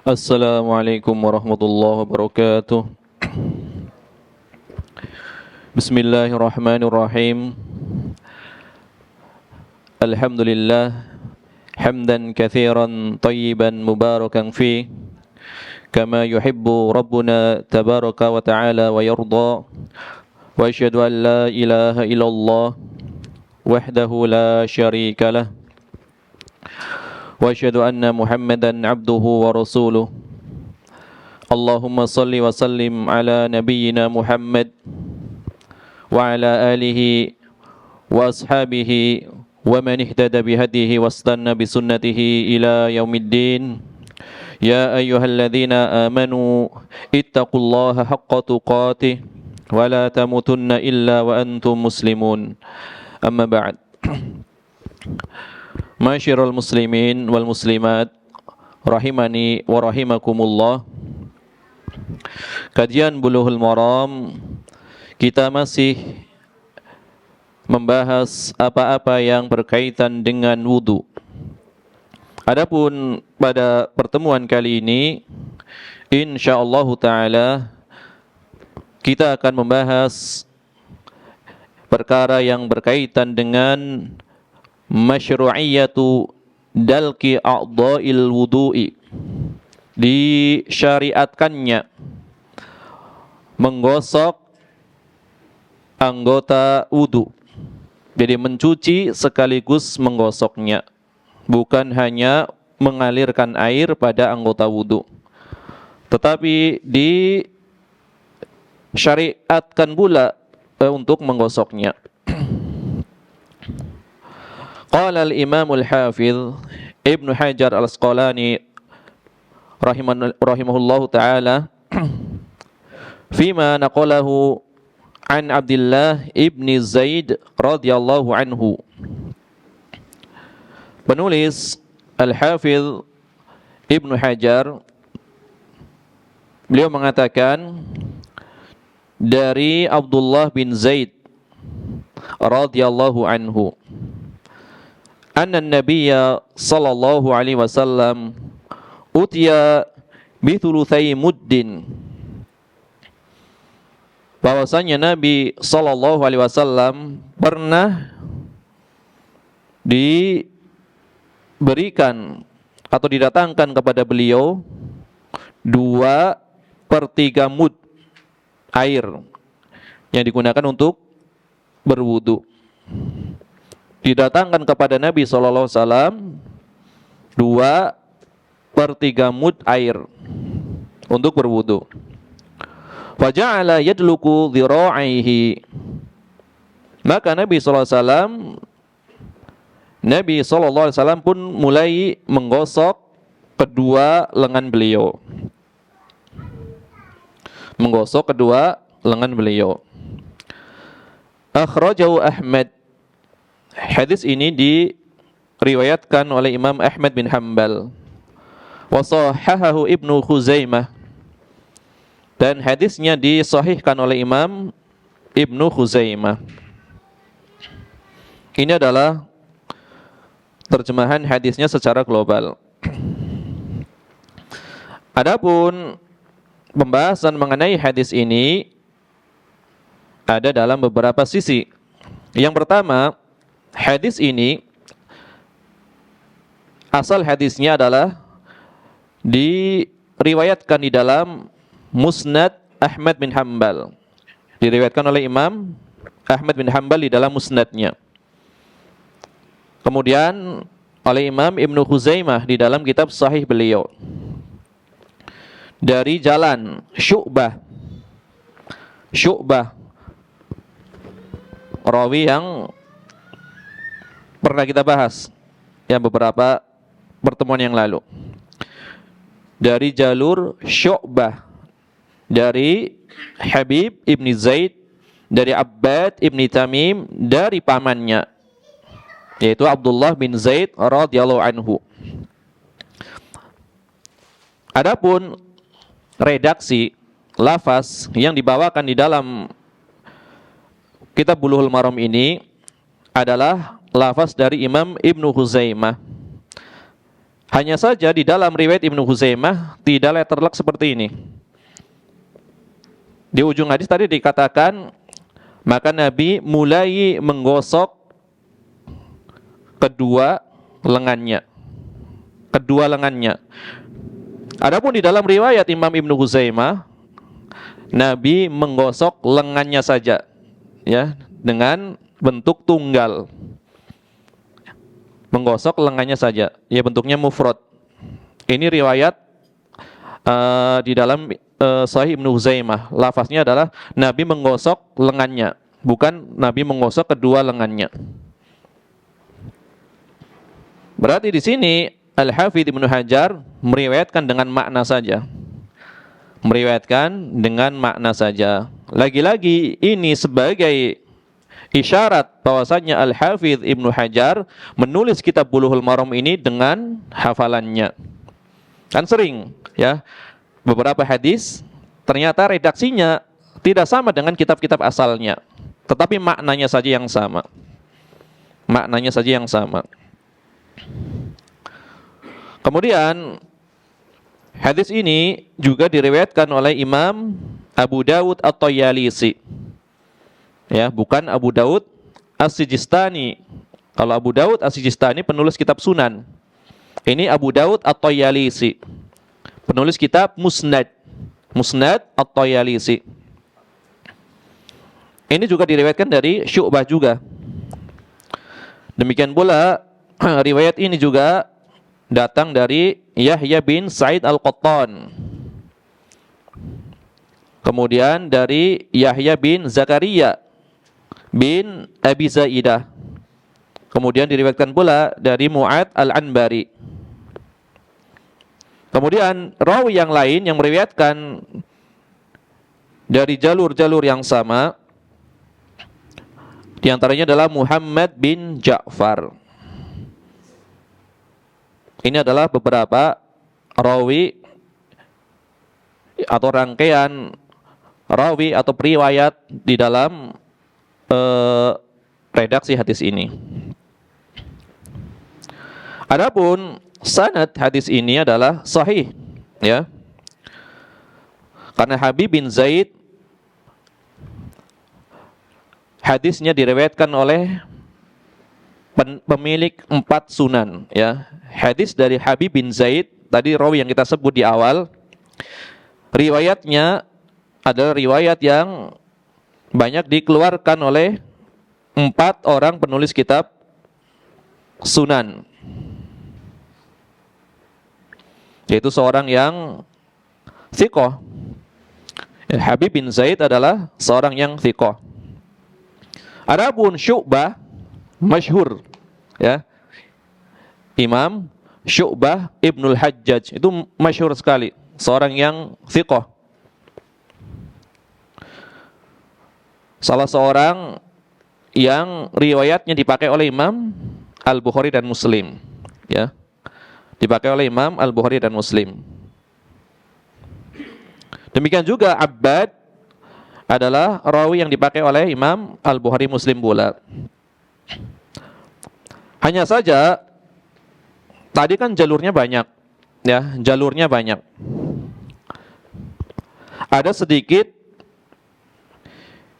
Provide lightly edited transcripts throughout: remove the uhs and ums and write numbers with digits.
Assalamualaikum warahmatullahi wabarakatuh. Bismillahirrahmanirrahim. Alhamdulillah hamdan katsiran tayyiban mubarakan fi kama yuhibbu rabbuna tabaraka wa ta'ala wa yarda. Wa asyhadu an la ilaha illallah wahdahu la syarika lah. Wa asyhadu anna Muhammadan abduhu wa rasuluh. Allahumma salli wa sallim ala nabiyyina Muhammad wa ala alihi wa ashabihi wa man ihtada bihadihi wastanna bisunnatihi ila yaumiddin. Ya ayyuhalladzina amanu ittaqullaha haqqa tuqatih wa la tamutunna illa wa antum muslimun. Amma ba'd. Masyarul muslimin wal muslimat rahimani wa rahimakumullah. Kajian Bulughul Maram, kita masih membahas apa-apa yang berkaitan dengan wudu. Adapun pada pertemuan kali ini insyaallah taala kita akan membahas perkara yang berkaitan dengan masyru'iyatu dalki a'dha'il wudu'i, disyariatkannya menggosok anggota wudu. Jadi mencuci sekaligus menggosoknya, bukan hanya mengalirkan air pada anggota wudu, tetapi disyariatkan pula untuk menggosoknya. Qala al-Imam al-Hafidh Ibnu Hajar al-Asqalani rahimahullahu taala fima naqalahu an Abdullah ibni Zaid radhiyallahu anhu. Penulis Al-Hafidh Ibnu Hajar, beliau mengatakan dari Abdullah bin Zaid radhiyallahu anhu, anna an-nabiyya sallallahu alaihi wasallam utiya bi thulutsai muddin, bahwasanya Nabi sallallahu alaihi wasallam pernah diberikan atau didatangkan kepada beliau 2/3 mud air yang digunakan untuk berwudu. Didatangkan kepada Nabi SAW 2/3 mud air untuk berwudu. Faja'ala yadluku dhira'aihi, maka Nabi SAW pun mulai menggosok kedua lengan beliau. Akhrajahu Ahmad. Hadis ini diriwayatkan oleh Imam Ahmad bin Hanbal. Wa shahahahu Ibnu Khuzaimah. Dan hadisnya disahihkan oleh Imam Ibnu Khuzaimah. Ini adalah terjemahan hadisnya secara global. Adapun pembahasan mengenai hadis ini ada dalam beberapa sisi. Yang pertama, hadis ini asal hadisnya adalah diriwayatkan di dalam Musnad Ahmad bin Hanbal. Diriwayatkan oleh Imam Ahmad bin Hanbal di dalam musnadnya. Kemudian oleh Imam Ibnu Khuzaimah di dalam kitab sahih beliau. Dari jalan Syu'bah, rawi yang pernah kita bahas ya beberapa pertemuan yang lalu. Dari jalur Syu'bah, dari Habib ibni Zaid, dari Abbad ibni Tamim, dari pamannya yaitu Abdullah bin Zaid radhiyallahu anhu. Adapun redaksi lafaz yang dibawakan di dalam kitab Bulughul Maram ini adalah lafaz dari Imam Ibnu Khuzaimah. Hanya saja di dalam riwayat Ibnu Huzaimah tidak terlek seperti ini. Di ujung hadis tadi dikatakan, maka Nabi mulai menggosok kedua lengannya. Kedua lengannya. Adapun di dalam riwayat Imam Ibnu Huzaimah, Nabi menggosok lengannya saja, ya, dengan bentuk tunggal. Menggosok lengannya saja, ya, bentuknya mufrad. Ini riwayat di dalam Sahih Ibnu Huzaimah. Lafaznya adalah Nabi menggosok lengannya, bukan Nabi menggosok kedua lengannya. Berarti di sini Al-Hafidz Ibnu Hajar meriwayatkan dengan makna saja. Meriwayatkan dengan makna saja. Lagi-lagi ini sebagai isyarat bahwasanya Al-Hafidz Ibnu Hajar menulis kitab Bulughul Maram ini dengan hafalannya. Kan sering, ya, beberapa hadis ternyata redaksinya tidak sama dengan kitab-kitab asalnya, tetapi maknanya saja yang sama. Maknanya saja yang sama. Kemudian hadis ini juga diriwayatkan oleh Imam Abu Dawud At-Tayalisi. Ya, bukan Abu Dawud As-Sijistani. Kalau Abu Dawud As-Sijistani penulis kitab Sunan. Ini Abu Dawud At-Tayalisi, penulis kitab Musnad. Musnad At-Tayalisi. Ini juga diriwayatkan dari Syu'bah juga. Demikian pula riwayat ini juga datang dari Yahya bin Sa'id Al-Qattan. Kemudian dari Yahya bin Zakaria bin Abi Zaidah. Kemudian diriwayatkan pula dari Mu'ad Al-Anbari. Kemudian rawi yang lain yang meriwayatkan dari jalur-jalur yang sama, di antaranya adalah Muhammad bin Ja'far. Ini adalah beberapa rawi atau rangkaian rawi atau periwayat di dalam redaksi hadis ini. Adapun sanad hadis ini adalah sahih, ya. Karena Habib bin Zaid hadisnya diriwayatkan oleh pemilik 4 sunan, ya. Hadis dari Habib bin Zaid, tadi rawi yang kita sebut di awal, riwayatnya adalah riwayat yang banyak dikeluarkan oleh 4 orang penulis kitab Sunan, yaitu seorang yang thiqah. Habib bin Zaid adalah seorang yang thiqah. Adapun Syu'bah masyhur, ya. Imam Syu'bah Ibnul Hajjaj itu masyhur sekali, seorang yang thiqah. Salah seorang yang riwayatnya dipakai oleh Imam Al-Bukhari dan Muslim, ya. Dipakai oleh Imam Al-Bukhari dan Muslim. Demikian juga Abbad adalah rawi yang dipakai oleh Imam Al-Bukhari Muslim pula. Hanya saja tadi kan jalurnya banyak, ya, jalurnya banyak. Ada sedikit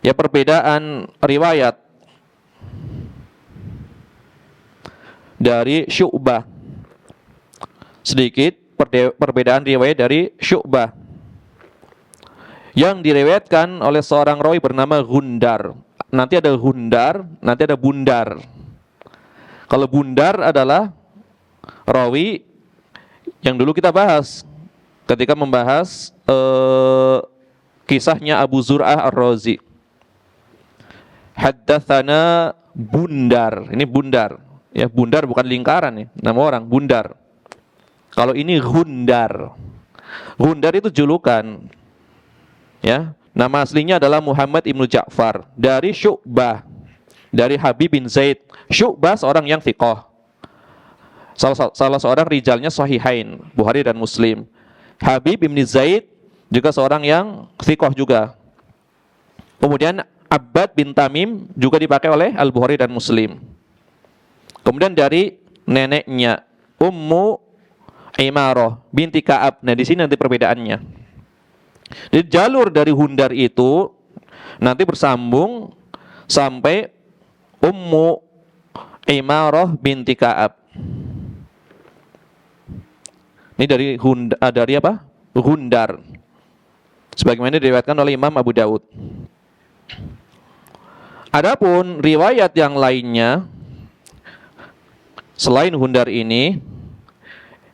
ya perbedaan riwayat dari Syu'bah. Sedikit perbedaan riwayat dari Syu'bah yang diriwayatkan oleh seorang rawi bernama Gundar. Nanti ada Gundar, nanti ada Bundar. Kalau Bundar adalah rawi yang dulu kita bahas ketika membahas kisahnya Abu Zur'ah Ar-Razi. Haddatsana Bundar. Ini Bundar, ya. Bundar bukan lingkaran, ya, nama orang, Bundar. Kalau ini Gundar. Gundar itu julukan, ya. Nama aslinya adalah Muhammad Ibnu Ja'far dari Syu'bah, dari Habib bin Zaid. Syu'bah seorang yang thiqah, salah seorang rijalnya Sahihain, Bukhari dan Muslim. Habib bin Zaid juga seorang yang thiqah juga. Kemudian Abbad bin Tamim juga dipakai oleh Al-Bukhari dan Muslim. Kemudian dari neneknya Ummu Imarah binti Ka'ab. Nah, di sini nanti perbedaannya. Jadi jalur dari Hundar itu nanti bersambung sampai Ummu Imarah binti Ka'ab. Ini dari apa? Hundar. Sebagaimana diriwayatkan oleh Imam Abu Daud. Adapun riwayat yang lainnya selain Hundar ini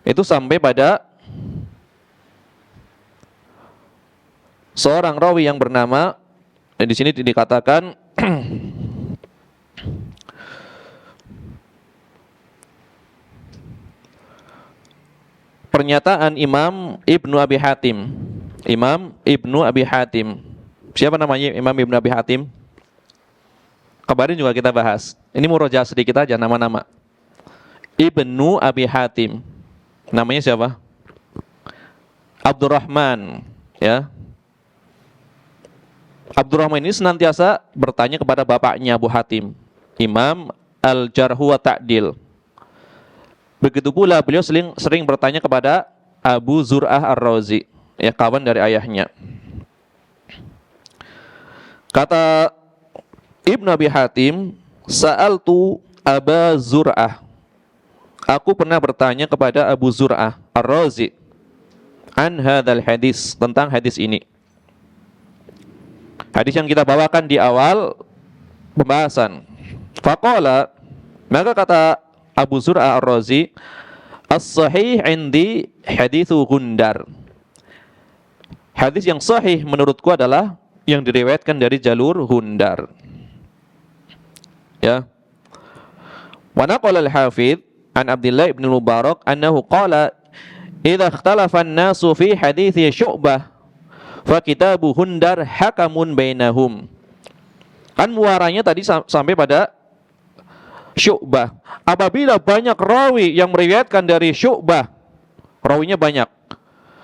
itu sampai pada seorang rawi yang bernama, di sini dikatakan pernyataan Imam Ibnu Abi Hatim. Imam Ibnu Abi Hatim. Siapa namanya Imam Ibnu Abi Hatim? Kemarin juga kita bahas. Ini murojaah sedikit aja nama-nama. Ibnu Abi Hatim. Namanya siapa? Abdurrahman, ya. Abdurrahman ini senantiasa bertanya kepada bapaknya Abu Hatim, Imam Al-Jarhu wa Ta'dil. Begitu pula beliau sering bertanya kepada Abu Zur'ah Ar-Razi, ya, kawan dari ayahnya. Kata Ibnu Abi Hatim, sa'altu Aba Zur'ah. Aku pernah bertanya kepada Abu Zur'ah Ar-Razi an hadzal hadis, tentang hadis ini. Hadis yang kita bawakan di awal pembahasan. Faqala, maka kata Abu Zur'ah Ar-Razi, as-sahih indi hadithu Gundar. Hadis yang sahih menurutku adalah yang diriwayatkan dari jalur Gundar. Ya. Wa naqala al-Hafidz an Abdullah ibn Mubarak annahu qala idza ikhtalafa an-nasu fi hadithi Syu'bah fa kitabu Gundar hakamun bainahum. Kan muaranya tadi sampai pada Syu'bah. Apabila banyak rawi yang meriwayatkan dari Syu'bah, rawinya banyak,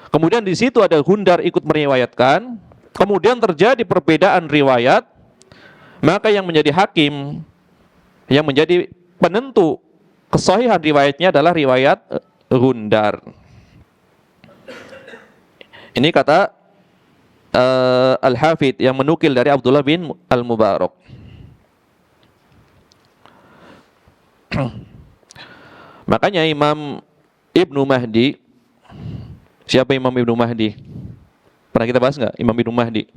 kemudian di situ ada Gundar ikut meriwayatkan, kemudian terjadi perbedaan riwayat, maka yang menjadi hakim, yang menjadi penentu kesahihan riwayatnya adalah riwayat Gundar. Ini kata Al-Hafidz yang menukil dari Abdullah bin Al-Mubarak. Makanya Imam Ibnu Mahdi, siapa Imam Ibnu Mahdi? Pernah kita bahas nggak Imam Ibnu Mahdi?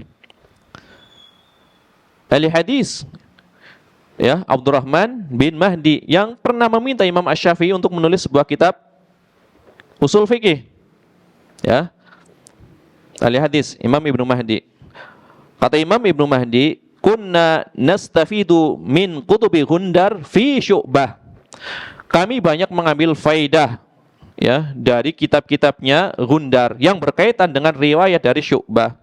Ahli hadis, ya, Abdurrahman bin Mahdi yang pernah meminta Imam Asy-Syafi'i untuk menulis sebuah kitab usul fikih. Ya. Ahli hadis Imam Ibnu Mahdi. Kata Imam Ibnu Mahdi, kunna nastafidu min kutubi Gundar fi Syu'bah. Kami banyak mengambil faidah, ya, dari kitab-kitabnya Gundar yang berkaitan dengan riwayat dari Syu'bah.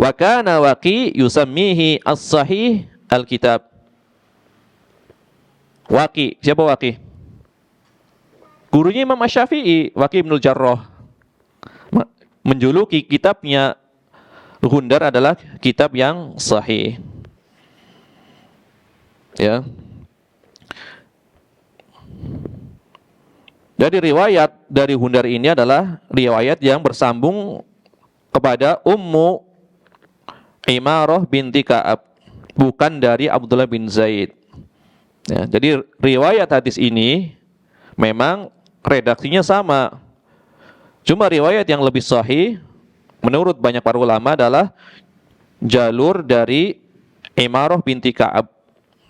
Wa kana Waqi yusammihi as-sahih al-kitab. Waqi, siapa Waqi? Gurunya Imam Asy-Syafi'i, Waqi bin Jarrah. Menjuluki kitabnya Gundar adalah kitab yang sahih. Ya. Jadi riwayat dari Gundar ini adalah riwayat yang bersambung kepada Ummu Imarah binti Ka'ab, bukan dari Abdullah bin Zaid. Ya, jadi riwayat hadis ini memang redaksinya sama. Cuma riwayat yang lebih sahih menurut banyak para ulama adalah jalur dari Imarah binti Ka'ab,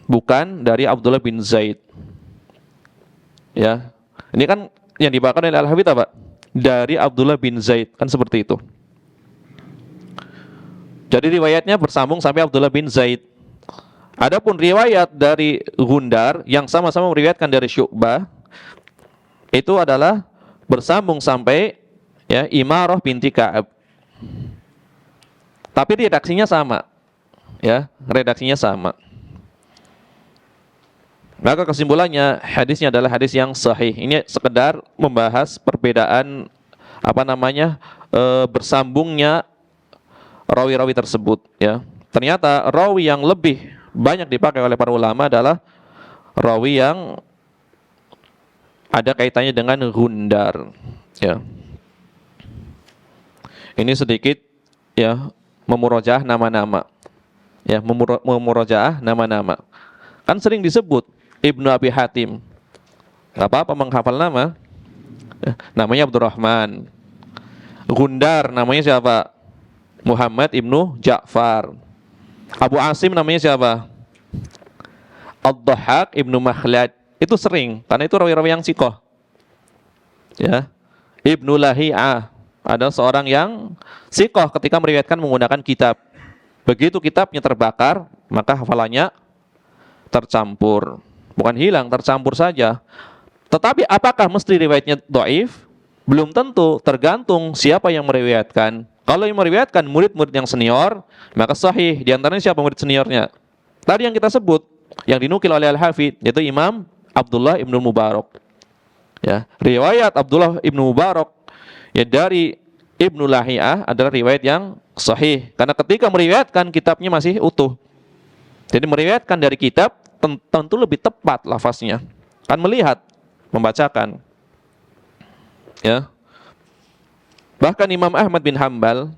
bukan dari Abdullah bin Zaid. Ya. Ini kan yang dibawakan oleh Al-Hafidz apa? Dari Abdullah bin Zaid, kan seperti itu. Jadi riwayatnya bersambung sampai Abdullah bin Zaid. Adapun riwayat dari Gundar yang sama-sama meriwayatkan dari Syu'bah itu adalah bersambung sampai, ya, Imarah binti Ka'ab. Tapi redaksinya sama. Ya, redaksinya sama. Maka kesimpulannya hadisnya adalah hadis yang sahih. Ini sekedar membahas perbedaan bersambungnya rawi-rawi tersebut, ya. Ternyata rawi yang lebih banyak dipakai oleh para ulama adalah rawi yang ada kaitannya dengan gundar. Ya. Ini sedikit ya memurojaah nama-nama. Ya, memurojaah nama-nama. Kan sering disebut Ibnu Abi Hatim. Gak apa-apa menghafal nama. Ya, namanya Abdurrahman. Gundar namanya siapa? Muhammad Ibnu Ja'far. Abu Asim namanya siapa? Ad-Dhahhak Ibnu Makhlad. Itu sering, karena itu rawi-rawi yang sikoh. Ya. Ibnu Lahiyah ada seorang yang sikoh ketika meriwayatkan menggunakan kitab. Begitu kitabnya terbakar, maka hafalannya tercampur. Bukan hilang, tercampur saja. Tetapi apakah mesti riwayatnya dhaif? Belum tentu, tergantung siapa yang meriwayatkan. Kalau yang meriwayatkan murid-murid yang senior, maka sahih. Di antaranya siapa murid seniornya? Tadi yang kita sebut, yang dinukil oleh Al-Hafidh, yaitu Imam Abdullah Ibnu Mubarak. Ya, riwayat Abdullah Ibnu Mubarak ya dari Ibnu Lahiyah adalah riwayat yang sahih. Karena ketika meriwayatkan kitabnya masih utuh. Jadi meriwayatkan dari kitab tentu lebih tepat lafaznya. Kan melihat, membacakan. Ya. Bahkan Imam Ahmad bin Hambal,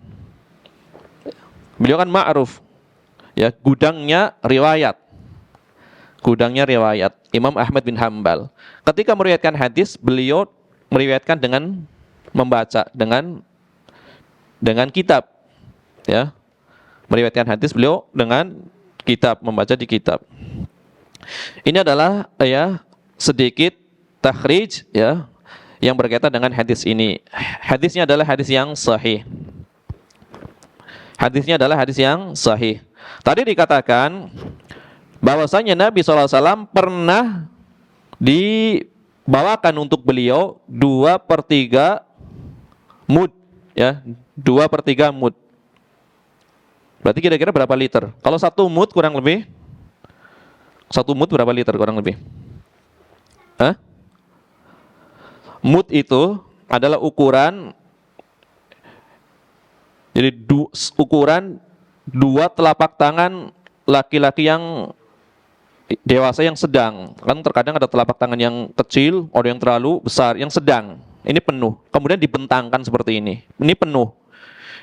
beliau kan ma'ruf, ya gudangnya riwayat. Gudangnya riwayat. Imam Ahmad bin Hambal. Ketika meriwayatkan hadis, beliau meriwayatkan dengan membaca, dengan kitab. Ya. Meriwayatkan hadis beliau dengan kitab, membaca di kitab. Ini adalah ya sedikit takhrij ya yang berkaitan dengan hadis ini. Hadisnya adalah hadis yang sahih. Hadisnya adalah hadis yang sahih. Tadi dikatakan bahwasanya Nabi SAW pernah dibawakan untuk beliau 2/3 mud, ya 2/3 mud. Berarti kira-kira berapa liter? Kalau 1 mud kurang lebih, 1 mud berapa liter kurang lebih? Hah? Mud itu adalah ukuran, jadi ukuran 2 telapak tangan laki-laki yang dewasa yang sedang. Kan terkadang ada telapak tangan yang kecil, ada yang terlalu besar, yang sedang. Ini penuh. Kemudian dibentangkan seperti ini. Ini penuh.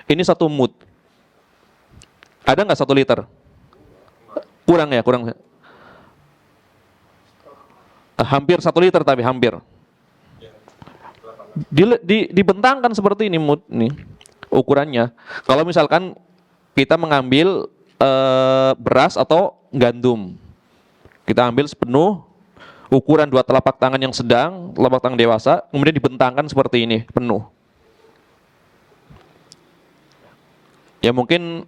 Ini 1 mud. Ada nggak 1 liter? Kurang ya, kurang. Hampir 1 liter tapi hampir. Dibentangkan seperti ini mud nih ukurannya. Kalau misalkan kita mengambil beras atau gandum, kita ambil sepenuh ukuran 2 telapak tangan yang sedang, telapak tangan dewasa, kemudian dibentangkan seperti ini penuh. Ya mungkin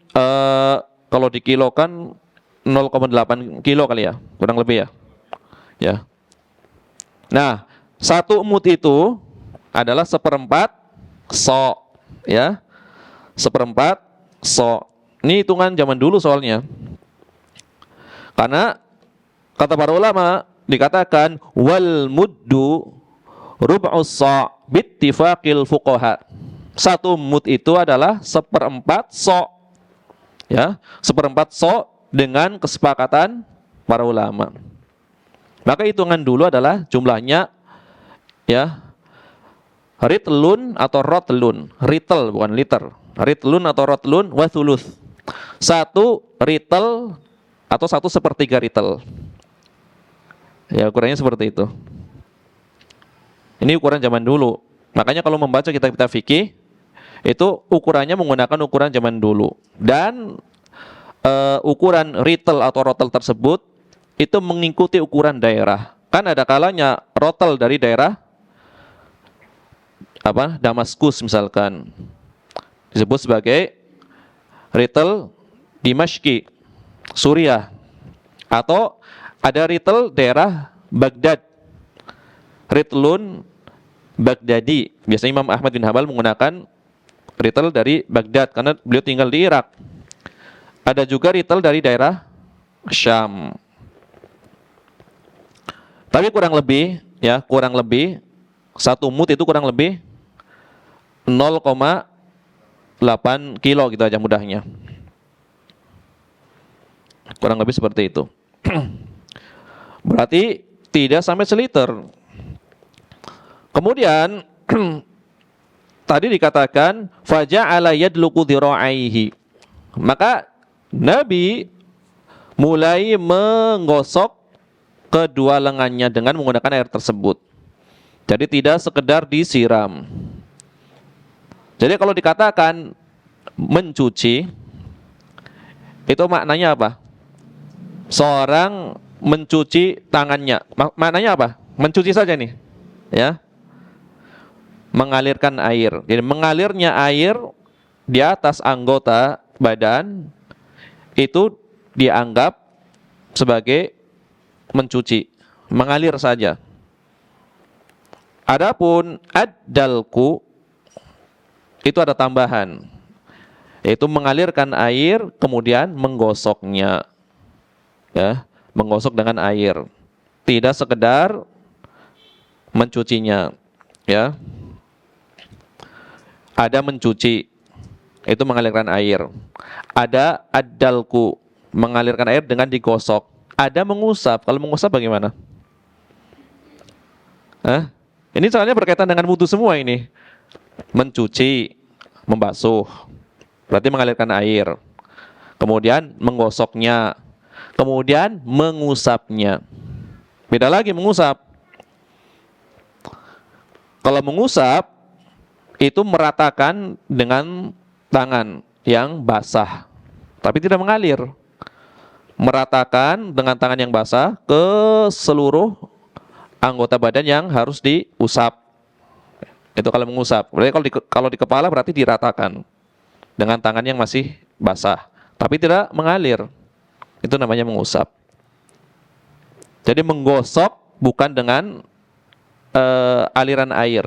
kalau dikilokan 0,8 kilo kali ya, kurang lebih ya. Ya. Nah, 1 mud itu adalah 1/4 so, ya, 1/4 so. Ini hitungan zaman dulu soalnya. Karena kata para ulama dikatakan wal muddu rub'us sa' bittifaqil fuqaha. 1 mud itu adalah 1/4 so, ya, 1/4 so dengan kesepakatan para ulama. Maka hitungan dulu adalah jumlahnya ya ritlun atau rotlun, ritel bukan liter, ritlun atau rotlun wa thuluth. 1 ritel atau 1/3 ritel. Ya ukurannya seperti itu. Ini ukuran zaman dulu. Makanya kalau membaca kitab-kitab fikih itu ukurannya menggunakan ukuran zaman dulu. Dan ukuran ritel atau rotel tersebut itu mengikuti ukuran daerah. Kan ada kalanya rotel dari daerah Damaskus misalkan disebut sebagai ritel Dimashqi, Suriah, atau ada ritel daerah Baghdad, ritlun Baghdadi. Biasanya Imam Ahmad bin Hambal menggunakan ritel dari Baghdad karena beliau tinggal di Irak. Ada juga ritel dari daerah Syam. Tapi kurang lebih 1 mud itu kurang lebih 0,8 kilo gitu aja mudahnya. Kurang lebih seperti itu. Berarti tidak sampai seliter. Kemudian tadi dikatakan faja'ala yadluku dhira'aihi. Maka Nabi mulai menggosok kedua lengannya dengan menggunakan air tersebut. Jadi tidak sekedar disiram. Jadi kalau dikatakan mencuci, itu maknanya apa? Seorang mencuci tangannya. Maknanya apa? Mencuci saja nih, ya. Mengalirkan air. Jadi mengalirnya air di atas anggota badan itu dianggap sebagai mencuci, mengalir saja. Adapun ad-dalku itu ada tambahan, yaitu mengalirkan air kemudian menggosoknya, ya, menggosok dengan air, tidak sekedar mencucinya, ya. Ada mencuci, itu mengalirkan air. Ada ad-dalku, mengalirkan air dengan digosok. Ada mengusap. Kalau mengusap bagaimana? Ini soalnya berkaitan dengan wudu semua ini. Mencuci, membasuh, berarti mengalirkan air. Kemudian menggosoknya. Kemudian mengusapnya. Beda lagi mengusap. Kalau mengusap, itu meratakan dengan tangan yang basah, tapi tidak mengalir. Meratakan dengan tangan yang basah ke seluruh anggota badan yang harus diusap. Itu kalau mengusap. Berarti kalau di kepala berarti diratakan dengan tangan yang masih basah, tapi tidak mengalir. Itu namanya mengusap. Jadi menggosok bukan dengan aliran air.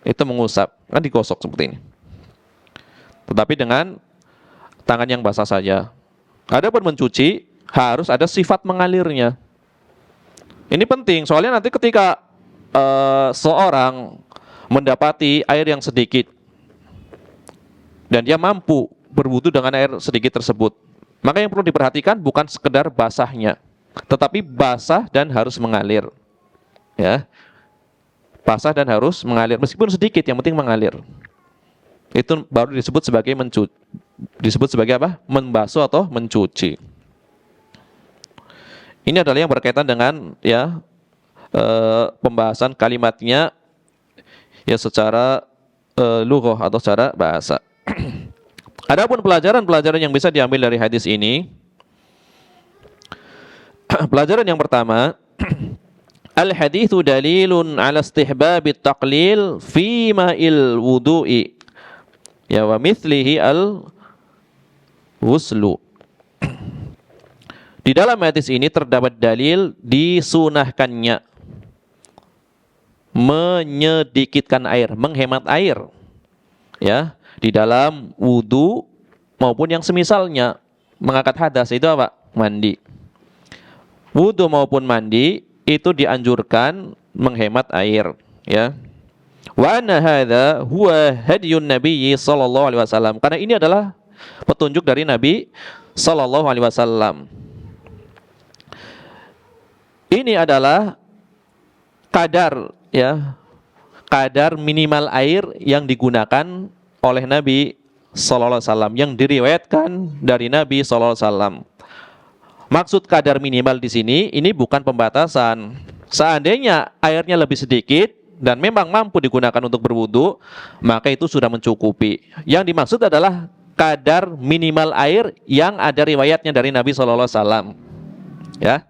Itu mengusap. Kan digosok seperti ini. Tetapi dengan tangan yang basah saja. Adapun mencuci harus ada sifat mengalirnya. Ini penting, soalnya nanti ketika seorang mendapati air yang sedikit dan dia mampu berwudu dengan air sedikit tersebut, maka yang perlu diperhatikan bukan sekedar basahnya, tetapi basah dan harus mengalir, ya, basah dan harus mengalir meskipun sedikit, yang penting mengalir. Itu baru disebut sebagai disebut sebagai apa? Membasuh atau mencuci. Ini adalah yang berkaitan dengan, ya, pembahasan kalimatnya, ya, secara lughah atau secara bahasa. Adapun pelajaran-pelajaran yang bisa diambil dari hadis ini, pelajaran yang pertama, al-haditsu dalilun ala istihbabit taqlil fi ma'il wudu'i, ya, wa mithlihi al-ghuslu. Di dalam hadis ini terdapat dalil disunahkannya menyedikitkan air, menghemat air, ya, di dalam wudu maupun yang semisalnya. Mengangkat hadas itu apa? Mandi. Wudu maupun mandi itu dianjurkan menghemat air, ya. Wa anna hadza huwa hadiyun nabiyyi sallallahu alaihi wasallam. Karena ini adalah petunjuk dari Nabi sallallahu alaihi wasallam. Ini adalah kadar, ya, kadar minimal air yang digunakan oleh Nabi sallallahu alaihi wasallam, yang diriwayatkan dari Nabi sallallahu alaihi wasallam. Maksud kadar minimal di sini ini bukan pembatasan. Seandainya airnya lebih sedikit dan memang mampu digunakan untuk berwudu, maka itu sudah mencukupi. Yang dimaksud adalah kadar minimal air yang ada riwayatnya dari Nabi sallallahu alaihi wasallam, ya.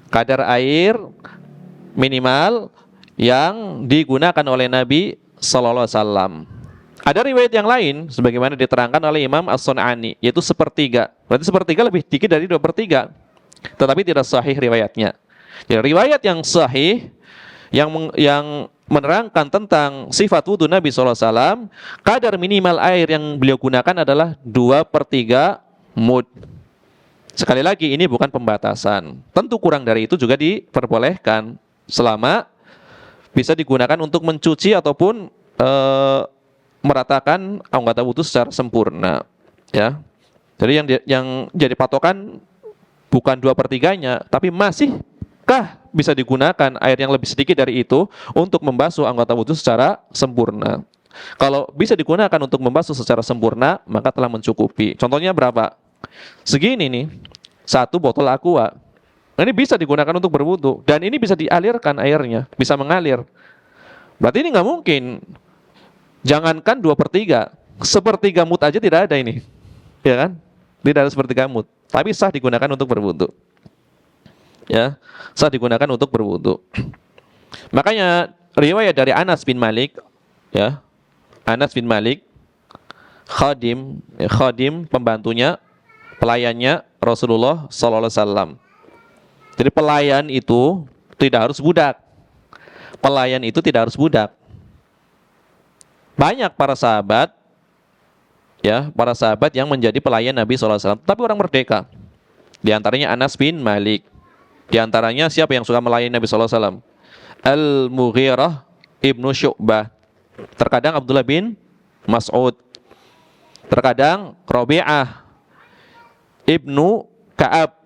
Kadar air minimal yang digunakan oleh Nabi sallallahu alaihi wasallam. Ada riwayat yang lain sebagaimana diterangkan oleh Imam As-Sun'ani, yaitu sepertiga. Berarti sepertiga lebih sedikit dari 2/3. Tetapi tidak sahih riwayatnya. Jadi riwayat yang sahih yang menerangkan tentang sifat wudu Nabi sallallahu alaihi wasallam, kadar minimal air yang beliau gunakan adalah 2/3 mud. Sekali lagi, ini bukan pembatasan. Tentu kurang dari itu juga diperbolehkan selama bisa digunakan untuk mencuci ataupun meratakan anggota wudu secara sempurna, ya. Jadi yang jadi patokan bukan 2/3-nya, tapi masihkah bisa digunakan air yang lebih sedikit dari itu untuk membasuh anggota wudhu secara sempurna. Kalau bisa digunakan untuk membasuh secara sempurna, maka telah mencukupi. Contohnya berapa? Segini nih, 1 botol aqua. Ini bisa digunakan untuk berwudu dan ini bisa dialirkan airnya, bisa mengalir. Berarti ini nggak mungkin. Jangankan 2/3, 1/3 mut aja tidak ada ini, ya kan? Tidak ada 1/3 mut, tapi sah digunakan untuk berwudu. Ya, sah digunakan untuk berwudu. Makanya riwayat dari Anas bin Malik, ya, Anas bin Malik, khadim pembantunya, pelayannya Rasulullah Sallallahu Alaihi Wasallam. Jadi pelayan itu tidak harus budak. Pelayan itu tidak harus budak. Banyak para sahabat, ya, para sahabat yang menjadi pelayan Nabi Sallallahu Alaihi Wasallam, tapi orang merdeka. Di antaranya Anas bin Malik. Di antaranya siapa yang suka melayani Nabi Sallallahu Alaihi Wasallam? Al-Mughirah ibnu Syu'bah. Terkadang Abdullah bin Mas'ud. Terkadang Rabi'ah ibnu Ka'ab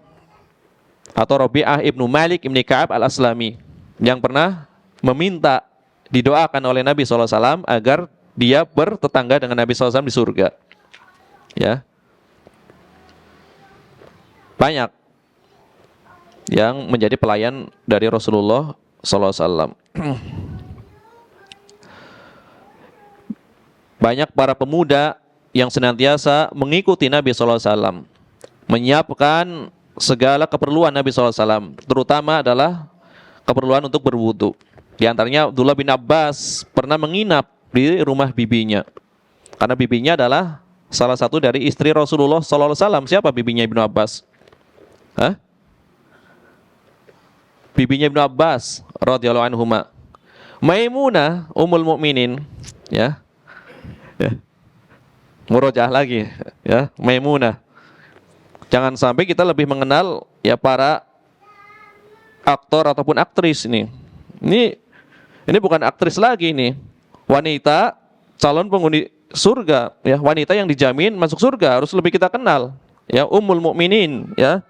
atau Rabi'ah ibnu Malik ibnu Ka'ab al-Aslami, yang pernah meminta didoakan oleh Nabi SAW agar dia bertetangga dengan Nabi SAW di surga. Ya, banyak yang menjadi pelayan dari Rasulullah SAW. Banyak para pemuda yang senantiasa mengikuti Nabi SAW, menyiapkan segala keperluan Nabi SAW, terutama adalah keperluan untuk berwudu. Di antaranya Abdullah bin Abbas pernah menginap di rumah bibinya, karena bibinya adalah salah satu dari istri Rasulullah SAW. Siapa bibinya Ibnu Abbas? Hah? Bibinya Ibnu Abbas radhiyallahu anhuma, Maimunah ummul mukminin, ya. Murojaah lagi, ya, Maimunah. Jangan sampai kita lebih mengenal ya para aktor ataupun aktris ini. Ini bukan aktris lagi ini. Wanita calon penghuni surga, ya, wanita yang dijamin masuk surga harus lebih kita kenal. Ya, Ummul Mukminin, ya,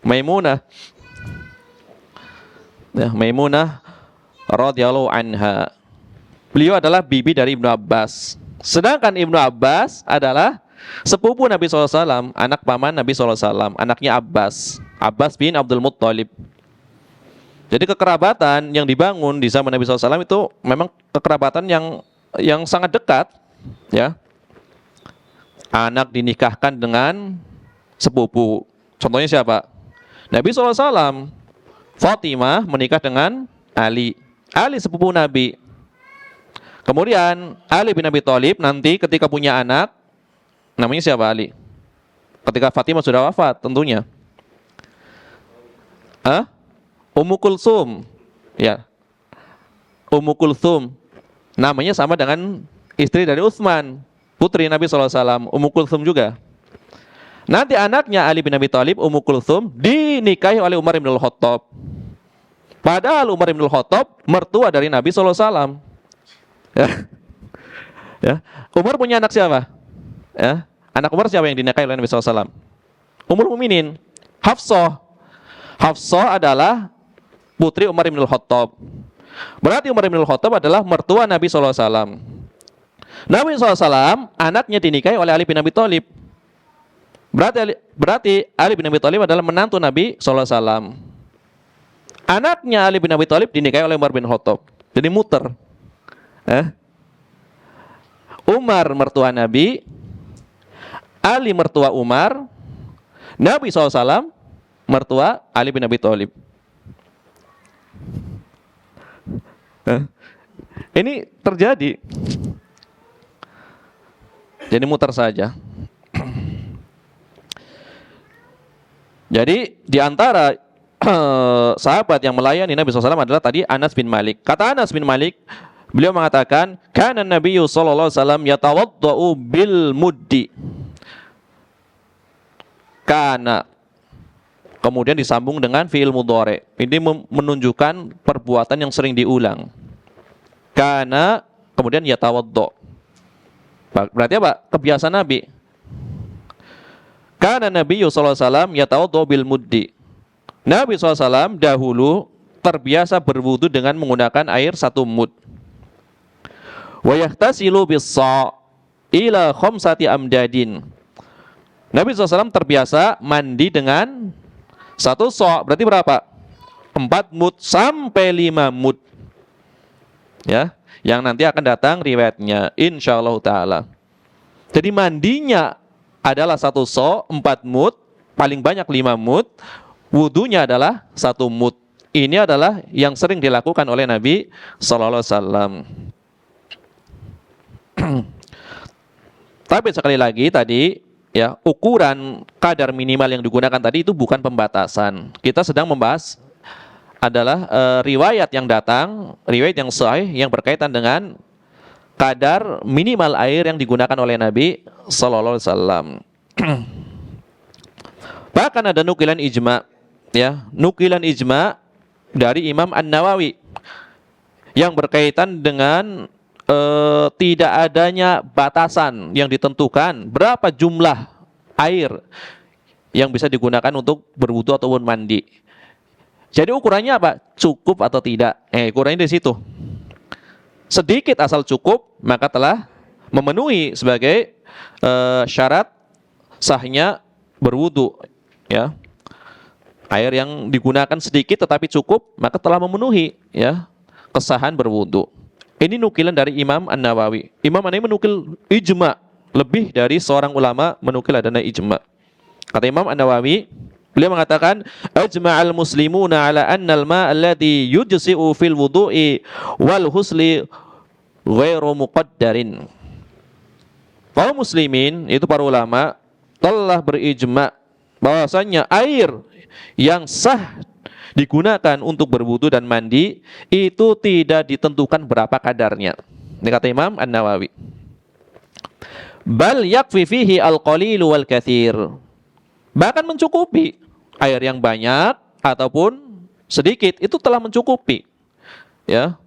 Maimunah. Ya, Maimunah radhiyallahu anha. Beliau adalah bibi dari Ibnu Abbas. Sedangkan Ibnu Abbas adalah sepupu Nabi SAW, anak paman Nabi SAW, anaknya Abbas, Abbas bin Abdul Muttalib. Jadi kekerabatan yang dibangun di zaman Nabi SAW itu memang kekerabatan yang sangat dekat, ya. Anak dinikahkan dengan sepupu. Contohnya siapa? Nabi SAW, Fatimah menikah dengan Ali. Ali sepupu Nabi. Kemudian Ali bin Abi Thalib nanti ketika punya anak, namanya siapa? Ali. Ketika Fatimah sudah wafat tentunya. Ummu Kulsum. Ya. Ummu Kulsum. Namanya sama dengan istri dari Utsman, putri Nabi SAW, Ummu Kulsum juga. Nanti anaknya Ali bin Abi Thalib, Ummu Kulsum, dinikahi oleh Umar bin Al-Khattab. Padahal Umar bin Al-Khattab mertua dari Nabi SAW. Ya. Ya. Umar punya anak siapa? Ya. Anak Umar siapa yang dinikahi oleh Nabi SAW? Ummul Mukminin, Hafsah. Hafsah adalah putri Umar bin Al-Khattab. Berarti Umar bin Al-Khattab adalah mertua Nabi SAW. Nabi SAW anaknya dinikahi oleh Ali bin Abi Thalib. Berarti Ali bin Abi Thalib adalah menantu Nabi SAW. Anaknya Ali bin Abi Thalib dinikahi oleh Umar bin Khattab. Jadi muter. Umar mertua Nabi, Ali mertua Umar, Nabi SAW mertua Ali bin Abi Thalib. Ini terjadi. Jadi muter saja. Jadi di antara sahabat yang melayani Nabi SAW adalah tadi Anas bin Malik. Kata Anas bin Malik, beliau mengatakan, "Kana Nabiyyu sallallahu alaihi wasallam yatawaddau bil muddi." Kana. Kemudian disambung dengan fi'il mudhari. Ini menunjukkan perbuatan yang sering diulang. Kana kemudian yatawaddau. Berarti apa? Kebiasaan Nabi. Kana Nabiyyu sallallahu alaihi wasallam yatawaddau bil muddi. Nabi SAW dahulu terbiasa berwudu dengan menggunakan air 1 mud. Wa yahtasilu bis-sa' ila khamsati amdadin. Nabi SAW terbiasa mandi dengan 1 sa', berarti berapa? 4 mud sampai 5 mud. Ya, yang nanti akan datang riwayatnya insyaallah taala. Jadi mandinya adalah 1 sa', 4 mud, paling banyak 5 mud, wudunya adalah 1 mud. Ini adalah yang sering dilakukan oleh Nabi sallallahu alaihi wasallam. Tapi sekali lagi tadi ya, ukuran kadar minimal yang digunakan tadi itu bukan pembatasan. Kita sedang membahas adalah riwayat yang datang, riwayat yang sahih yang berkaitan dengan kadar minimal air yang digunakan oleh Nabi sallallahu alaihi wasallam. Bahkan ada nukilan ijma, ya, nukilan ijma dari Imam An-Nawawi yang berkaitan dengan tidak adanya batasan yang ditentukan berapa jumlah air yang bisa digunakan untuk berwudu ataupun mandi. Jadi ukurannya apa? Cukup atau tidak? Ukurannya di situ. Sedikit asal cukup maka telah memenuhi sebagai syarat sahnya berwudu. Ya, air yang digunakan sedikit tetapi cukup maka telah memenuhi ya kesahan berwudu. Ini nukilan dari Imam An-Nawawi. Imam An-Nawawi menukil ijma, lebih dari seorang ulama menukil adanya ijma. Kata Imam An-Nawawi, beliau mengatakan ajma'al muslimuna ala anna al-ma' alladhi yujzi'u fil wudu'i wal husli ghairu muqaddarin. Kaum muslimin, itu para ulama, telah berijma bahwasanya air yang sah digunakan untuk berwudu dan mandi itu tidak ditentukan berapa kadarnya. Ini kata Imam An-Nawawi. Bal yakfi fihi al-qalil wal katsir. Bahkan mencukupi air yang banyak ataupun sedikit itu telah mencukupi. Ya.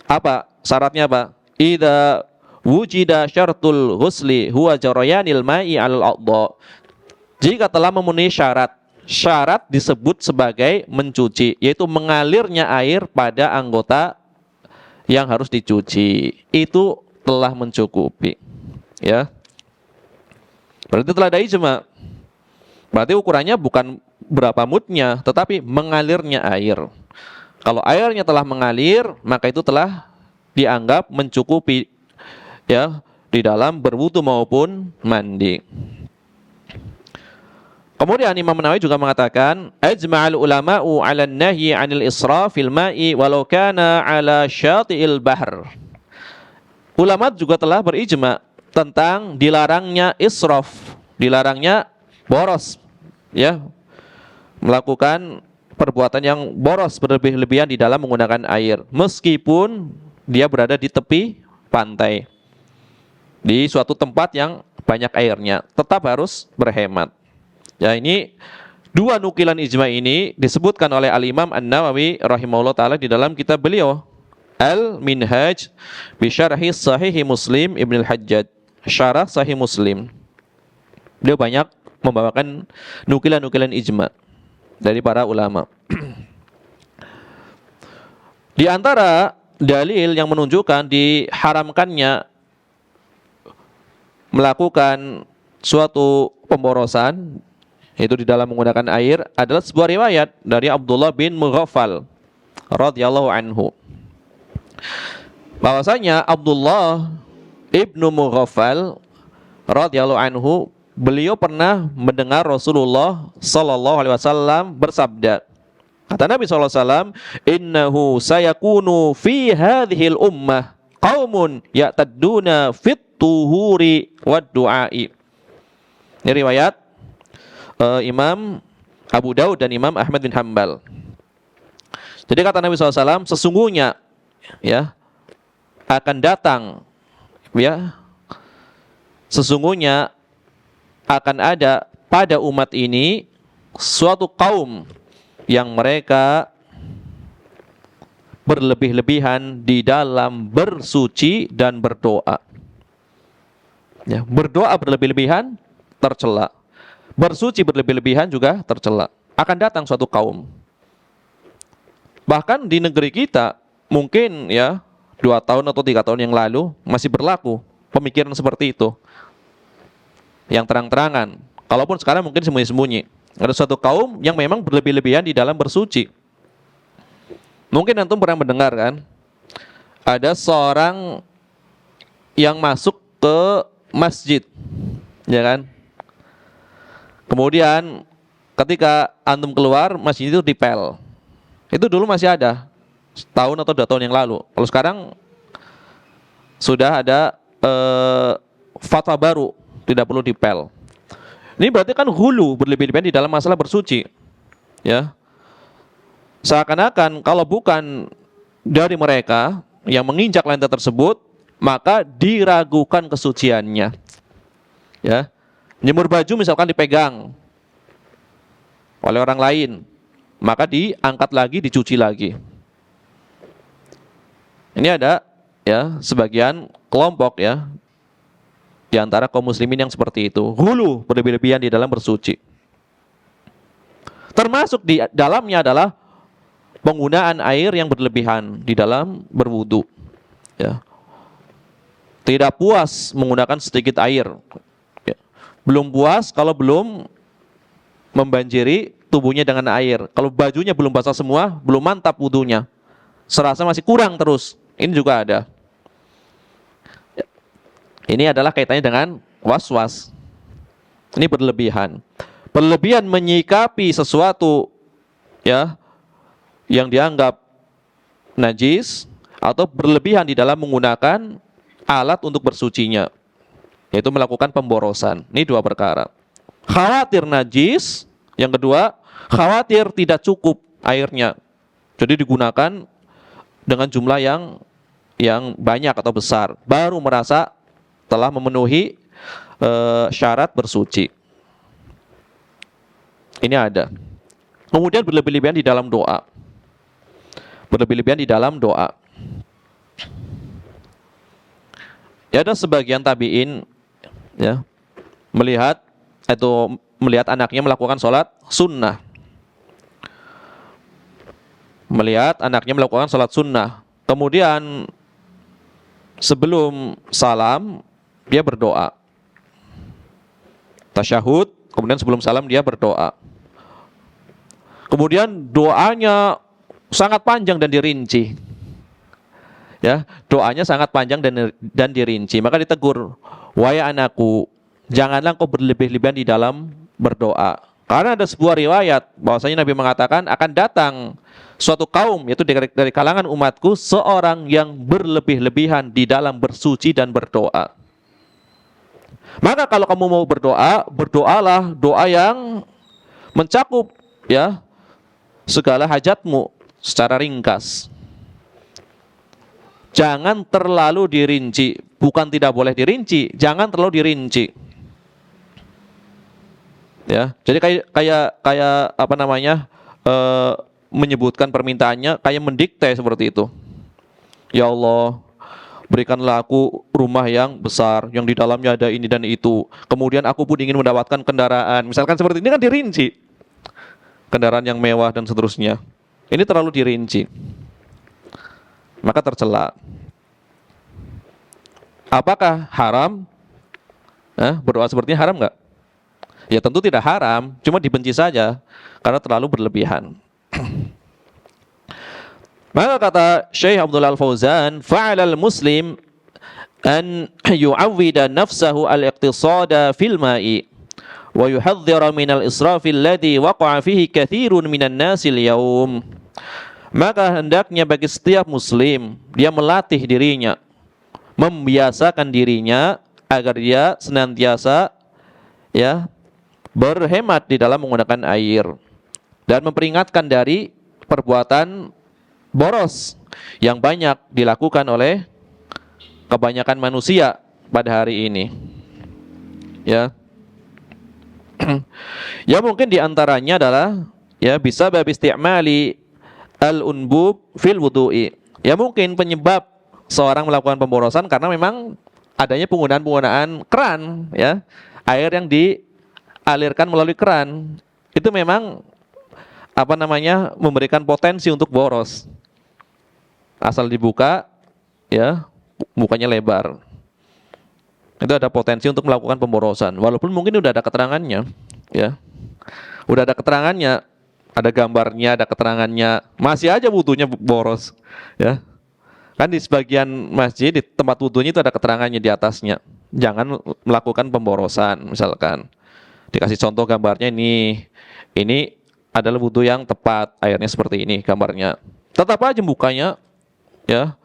Apa syaratnya apa? Idza wujida syartul ghusli huwa jarayanil ma'i 'alal a'dha. Jika telah memenuhi syarat disebut sebagai mencuci, yaitu mengalirnya air pada anggota yang harus dicuci. Itu telah mencukupi. Ya. Berarti telah ada ijma. Berarti ukurannya bukan berapa mudnya, tetapi mengalirnya air. Kalau airnya telah mengalir, maka itu telah dianggap mencukupi ya di dalam berwudu maupun mandi. Kemudian Imam Nawawi juga mengatakan ajma'al ulama'u 'ala an-nahyi 'anil israf fil ma'i walau kana 'ala syati'il bahr. Ulama juga telah berijma tentang dilarangnya israf, dilarangnya boros ya, melakukan perbuatan yang boros berlebih-lebihan di dalam menggunakan air meskipun dia berada di tepi pantai, di suatu tempat yang banyak airnya, tetap harus berhemat. Ya, ini dua nukilan ijma ini disebutkan oleh Al-Imam An-Nawawi rahimahullah ta'ala di dalam kitab beliau Al-Minhaj bi Syarhi Sahih Muslim Ibn Al-Hajjaj, Syarah Sahih Muslim. Beliau banyak membawakan nukilan-nukilan ijma dari para ulama. Di antara dalil yang menunjukkan diharamkannya melakukan suatu pemborosan itu di dalam menggunakan air adalah sebuah riwayat dari Abdullah bin Mughaffal radhiyallahu anhu. Bahwasanya Abdullah ibnu Mughaffal radhiyallahu anhu, beliau pernah mendengar Rasulullah sallallahu alaihi wasallam bersabda. Kata Nabi sallallahu alaihi wasallam, "Innahu sayakunu fi hadhil ummah qaumun ya'tadduna fit tuhuri wad du'ai." Ini riwayat Imam Abu Daud dan Imam Ahmad bin Hanbal. Jadi kata Nabi SAW, sesungguhnya ya akan datang ya, sesungguhnya akan ada pada umat ini suatu kaum yang mereka berlebih-lebihan di dalam bersuci dan berdoa. Ya, berdoa berlebih-lebihan tercela. Bersuci berlebih-lebihan juga tercela. akan datang suatu kaum. Bahkan di negeri kita mungkin ya 2 tahun atau 3 tahun yang lalu masih berlaku pemikiran seperti itu, yang terang-terangan. Kalaupun sekarang mungkin sembunyi-sembunyi. Ada suatu kaum yang memang berlebih-lebihan di dalam bersuci. Mungkin antum pernah mendengar kan, ada seorang yang masuk ke masjid, ya kan? Kemudian ketika antum keluar, masjid itu dipel. Itu dulu masih ada, setahun atau 2 tahun yang lalu. Kalau sekarang sudah ada fatwa baru, tidak perlu dipel. Ini berarti kan hulu, berlebih-lebihan di dalam masalah bersuci, ya. Seakan-akan kalau bukan dari mereka yang menginjak lantai tersebut, maka diragukan kesuciannya. Ya, jemur baju misalkan dipegang oleh orang lain, maka diangkat lagi, dicuci lagi. Ini ada ya sebagian kelompok ya di antara kaum muslimin yang seperti itu, hulu, berlebih-lebihan di dalam bersuci. Termasuk di dalamnya adalah penggunaan air yang berlebihan di dalam berwudu. Ya. Tidak puas menggunakan sedikit air. Ya. Belum puas kalau belum membanjiri tubuhnya dengan air. Kalau bajunya belum basah semua, belum mantap wudunya. Serasa masih kurang terus. Ini juga ada. Ya. Ini adalah kaitannya dengan was-was. Ini berlebihan. Berlebihan menyikapi sesuatu ya yang dianggap najis atau berlebihan di dalam menggunakan alat untuk bersucinya, yaitu melakukan pemborosan. Ini 2 perkara. Khawatir najis, yang kedua khawatir tidak cukup airnya, jadi digunakan dengan jumlah yang banyak atau besar, baru merasa telah memenuhi syarat bersuci. Ini ada. Kemudian berlebih-lebihan di dalam doa. Berlebih-lebihan di dalam doa. Ya, ada sebagian tabi'in ya melihat anaknya melakukan sholat sunnah. Melihat anaknya melakukan sholat sunnah. Kemudian sebelum salam dia berdoa. Tasyahud, kemudian sebelum salam dia berdoa. Kemudian doanya sangat panjang dan dirinci. Ya, doanya sangat panjang dan dirinci. Maka ditegur, "Wahai anakku, janganlah kau berlebih-lebihan di dalam berdoa." Karena ada sebuah riwayat bahwasanya Nabi mengatakan akan datang suatu kaum, yaitu dari kalangan umatku, seorang yang berlebih-lebihan di dalam bersuci dan berdoa. Maka kalau kamu mau berdoa, berdoalah doa yang mencakup ya segala hajatmu secara ringkas. Jangan terlalu dirinci, bukan tidak boleh dirinci, jangan terlalu dirinci. Ya, jadi kayak apa namanya? Menyebutkan permintaannya kayak mendikte seperti itu. Ya Allah, berikanlah aku rumah yang besar, yang di dalamnya ada ini dan itu. Kemudian aku pun ingin mendapatkan kendaraan. Misalkan seperti ini kan dirinci. Kendaraan yang mewah dan seterusnya. Ini terlalu dirinci. Maka tercela. Apakah haram? Berdoa sepertinya haram nggak? Ya tentu tidak haram, cuma dibenci saja karena terlalu berlebihan. Maka kata Syekh Abdullah Al-Fauzan, fa'alal muslim an yu'awwida nafsahu al-iqtisada fil ma'i wa yuhadhdhira minal israfi alladhi waqa'a fihi katsirun minan nasil yaum. Maka hendaknya bagi setiap muslim dia melatih dirinya, membiasakan dirinya agar dia senantiasa ya berhemat di dalam menggunakan air dan memperingatkan dari perbuatan boros yang banyak dilakukan oleh kebanyakan manusia pada hari ini. Ya. Ya mungkin diantaranya adalah ya bisa bab isti'mali al-unbub fil wudu'i. Ya mungkin penyebab seorang melakukan pemborosan karena memang adanya penggunaan keran ya. Air yang dialirkan melalui keran itu memang memberikan potensi untuk boros. Asal dibuka, ya, mukanya lebar. Itu ada potensi untuk melakukan pemborosan. Walaupun mungkin udah ada keterangannya, ya. Udah ada keterangannya, ada gambarnya, ada keterangannya, masih aja wudunya boros, ya. Kan di sebagian masjid di tempat wudunya itu ada keterangannya di atasnya. Jangan melakukan pemborosan, misalkan. Dikasih contoh gambarnya ini adalah wudu yang tepat, airnya seperti ini gambarnya. Tetap aja bukanya, ya,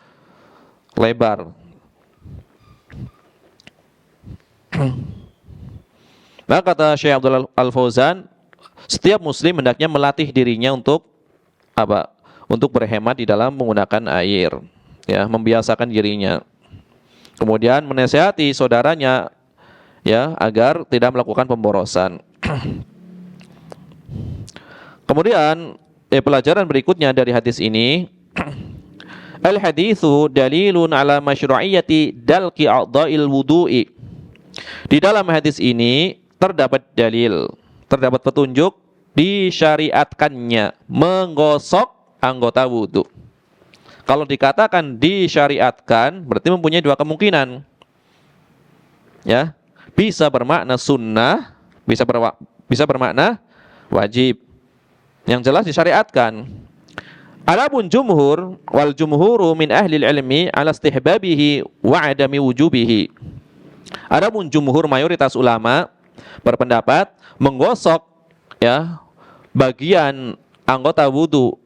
lebar. Nah, kata Syekh Abdul Al-Fauzan, setiap muslim hendaknya melatih dirinya untuk apa? Untuk berhemat di dalam menggunakan air, ya, membiasakan dirinya. Kemudian menasihati saudaranya, ya, agar tidak melakukan pemborosan. Kemudian pelajaran berikutnya dari hadis ini, al-haditsu dalilun ala masyru'iyyati dalqi a'dha'il wudu'i. Di dalam hadis ini terdapat dalil, terdapat petunjuk disyariatkannya menggosok anggota wudu. Kalau dikatakan disyariatkan, berarti mempunyai dua kemungkinan. Ya, bisa bermakna sunnah, bisa bermakna wajib. Yang jelas disyariatkan. Adapun jumhur wal jumhuru min ahli ilmi ala istihbabihi wa adami wujubihi. Adapun jumhur mayoritas ulama berpendapat menggosok, ya, bagian anggota wudu,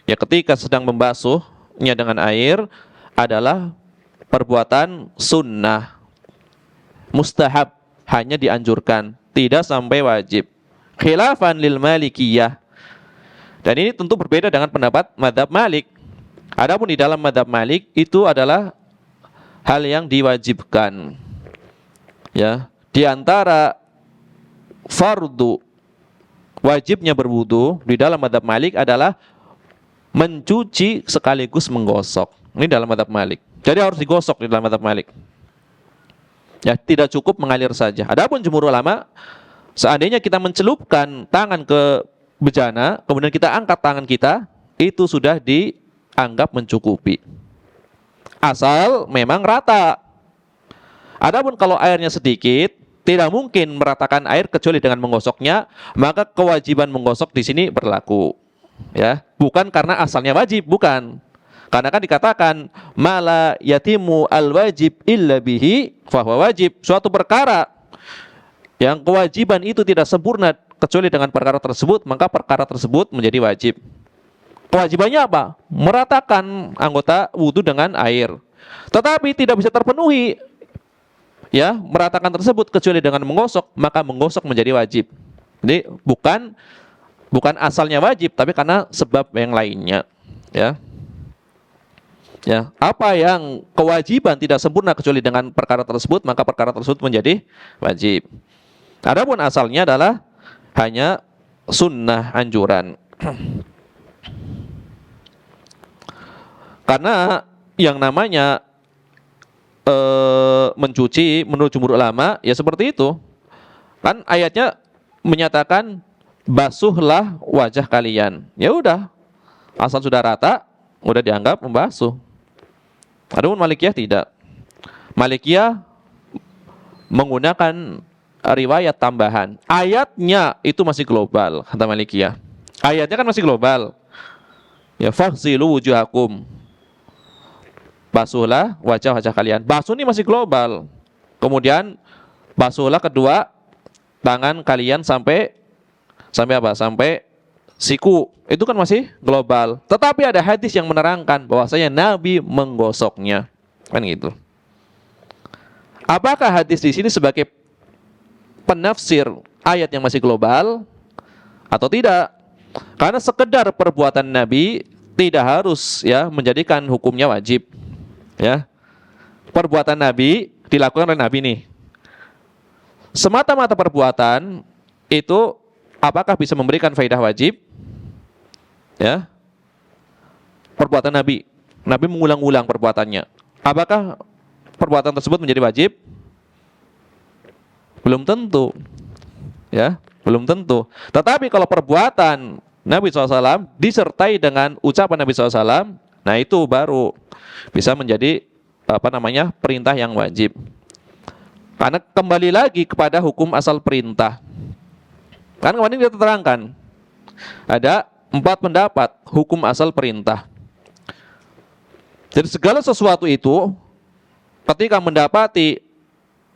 ya, ketika sedang membasuhnya dengan air adalah perbuatan sunnah, mustahab, hanya dianjurkan, tidak sampai wajib. Khilafan lil Malikiyah. Dan ini tentu berbeda dengan pendapat mazhab Malik. Adapun di dalam mazhab Malik itu adalah hal yang diwajibkan. Ya, di antara fardu wajibnya berwudu di dalam mazhab Malik adalah mencuci sekaligus menggosok. Ini dalam mazhab Malik. Jadi harus digosok di dalam mazhab Malik. Ya, tidak cukup mengalir saja. Adapun jumhur ulama, seandainya kita mencelupkan tangan ke bejana, kemudian kita angkat tangan kita, itu sudah dianggap mencukupi. Asal memang rata. Adapun kalau airnya sedikit, tidak mungkin meratakan air kecuali dengan menggosoknya, maka kewajiban menggosok di sini berlaku. Ya, bukan karena asalnya wajib, bukan. Karena kan dikatakan mala yatimu al wajib illa bihi fahuwa wajib. Suatu perkara yang kewajiban itu tidak sempurna kecuali dengan perkara tersebut, maka perkara tersebut menjadi wajib. Kewajibannya apa? Meratakan anggota wudu dengan air. Tetapi tidak bisa terpenuhi, ya, meratakan tersebut kecuali dengan menggosok, maka menggosok menjadi wajib. Jadi bukan asalnya wajib, tapi karena sebab yang lainnya, ya. Ya, apa yang kewajiban tidak sempurna kecuali dengan perkara tersebut, maka perkara tersebut menjadi wajib. Adapun asalnya adalah hanya sunnah, anjuran. Karena yang namanya mencuci menurut jumhur ulama ya seperti itu. Kan ayatnya menyatakan basuhlah wajah kalian. Ya udah, asal sudah rata, udah dianggap membasuh. Adapun Malikiyah tidak. Malikiyah menggunakan riwayat tambahan. Ayatnya itu masih global, kata Malikiyah. Ayatnya kan masih global. Ya, faghsilu wujuhakum. Basuhlah wajah-wajah kalian. Basuh ini masih global. Kemudian basuhlah kedua tangan kalian sampai apa? Sampai siku. Itu kan masih global. Tetapi ada hadis yang menerangkan bahwasanya Nabi menggosoknya. Kan gitu. Apakah hadis di sini sebagai penafsir ayat yang masih global atau tidak? Karena sekedar perbuatan Nabi tidak harus, ya, menjadikan hukumnya wajib. Ya, perbuatan Nabi dilakukan oleh Nabi nih. Semata-mata perbuatan itu apakah bisa memberikan faedah wajib? Ya, perbuatan Nabi mengulang-ulang perbuatannya. Apakah perbuatan tersebut menjadi wajib? Belum tentu. Ya, belum tentu. Tetapi kalau perbuatan Nabi SAW disertai dengan ucapan Nabi SAW, nah itu baru bisa menjadi perintah yang wajib. Karena kembali lagi kepada hukum asal perintah. Kan kemarin kita terangkan ada 4 pendapat hukum asal perintah. Jadi segala sesuatu itu ketika mendapati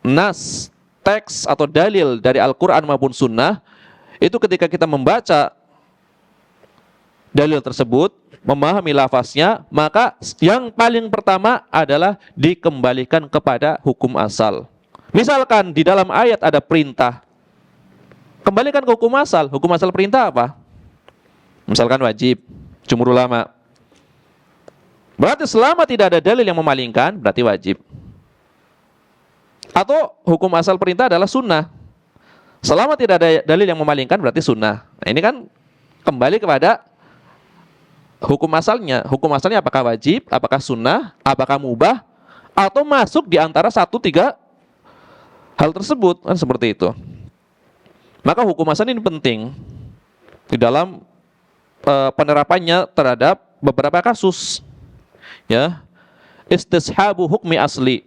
nas, teks atau dalil dari Al-Quran maupun Sunnah, itu ketika kita membaca dalil tersebut, memahami lafaznya, maka yang paling pertama adalah dikembalikan kepada hukum asal. Misalkan di dalam ayat ada perintah, kembalikan ke hukum asal. Hukum asal perintah apa? Misalkan wajib, jumhur ulama. Berarti selama tidak ada dalil yang memalingkan, berarti wajib. Atau hukum asal perintah adalah sunnah. Selama tidak ada dalil yang memalingkan, berarti sunnah. Nah, ini kan kembali kepada hukum asalnya. Hukum asalnya apakah wajib, apakah sunnah, apakah mubah, atau masuk di antara 1-3 hal tersebut, kan seperti itu. Maka hukum asal ini penting di dalam penerapannya terhadap beberapa kasus. Ya, istishabu hukmi asli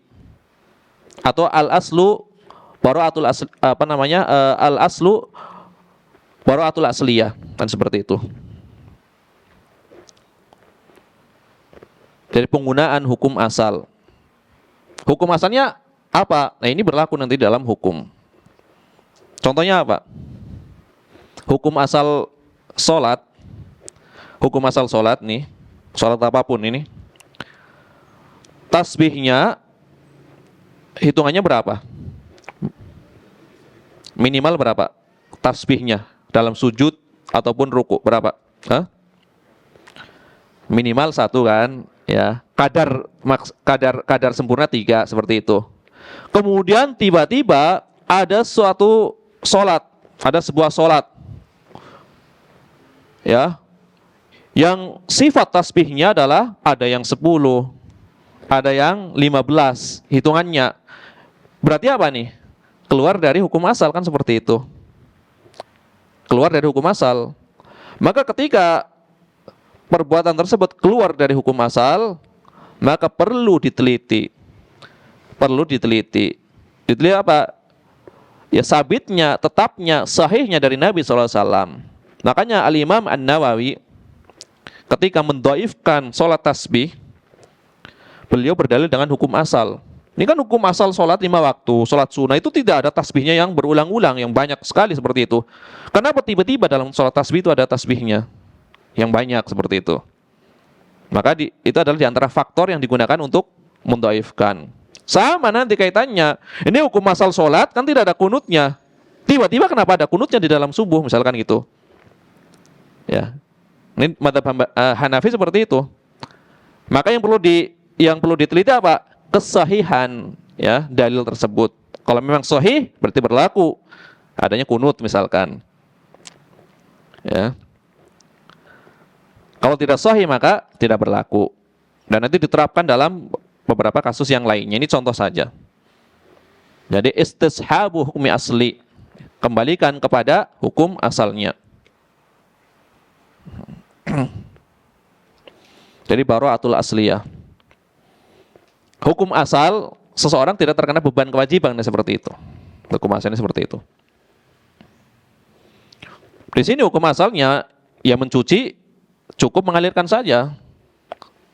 atau al aslu bara'atul asli, al aslu bara'atul asliyah, kan seperti itu. Dari penggunaan hukum asal. Hukum asalnya apa? Nah, ini berlaku nanti dalam hukum. Contohnya apa? Hukum asal sholat. Hukum asal sholat nih, sholat apapun ini, tasbihnya hitungannya berapa? Minimal berapa? Tasbihnya dalam sujud ataupun ruku berapa? Hah? Minimal 1 kan? Ya, kadar sempurna 3 seperti itu. Kemudian tiba-tiba ada suatu sholat, ada sebuah sholat, ya, yang sifat tasbihnya adalah ada yang 10, ada yang 15 hitungannya. Berarti apa nih? Keluar dari hukum asal, kan seperti itu. Keluar dari hukum asal. Maka ketika perbuatan tersebut keluar dari hukum asal, maka perlu diteliti. Perlu diteliti. Diteliti apa? Ya sabitnya, tetapnya, sahihnya dari Nabi SAW. Makanya Al-Imam An-Nawawi ketika mendhaifkan sholat tasbih, beliau berdalil dengan hukum asal. Ini kan hukum asal sholat 5 waktu, sholat sunnah itu tidak ada tasbihnya yang berulang-ulang, yang banyak sekali seperti itu. Kenapa tiba-tiba dalam sholat tasbih itu ada tasbihnya yang banyak seperti itu? Maka itu adalah diantara faktor yang digunakan untuk mendhaifkan. Sama nanti kaitannya, ini hukum asal sholat kan tidak ada kunutnya. Tiba-tiba kenapa ada kunutnya di dalam subuh, misalkan gitu. Ya, ini mazhab Hanafi seperti itu. Maka yang perlu diteliti apa? Kesahihan, ya, dalil tersebut. Kalau memang sahih berarti berlaku adanya kunut misalkan. Ya. Kalau tidak sahih maka tidak berlaku. Dan nanti diterapkan dalam beberapa kasus yang lainnya. Ini contoh saja. Jadi istishabu hukmi asli, kembalikan kepada hukum asalnya. Jadi bara'atul asliyah. Hukum asal seseorang tidak terkena beban kewajiban seperti itu. Hukum asalnya seperti itu. Di sini hukum asalnya ya mencuci cukup mengalirkan saja.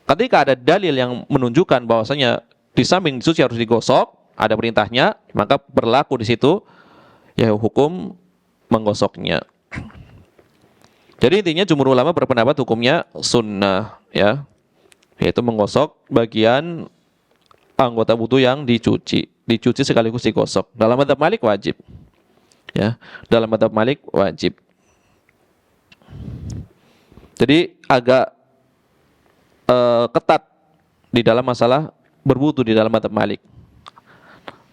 Ketika ada dalil yang menunjukkan bahwasanya di samping dicuci harus digosok, ada perintahnya, maka berlaku di situ ya hukum menggosoknya. Jadi intinya jumhur ulama berpendapat hukumnya sunnah, ya, yaitu menggosok bagian anggota wudu yang dicuci sekaligus digosok. Dalam mazhab Malik wajib, ya, dalam mazhab Malik wajib. Jadi agak ketat di dalam masalah berwudu di dalam mazhab Malik.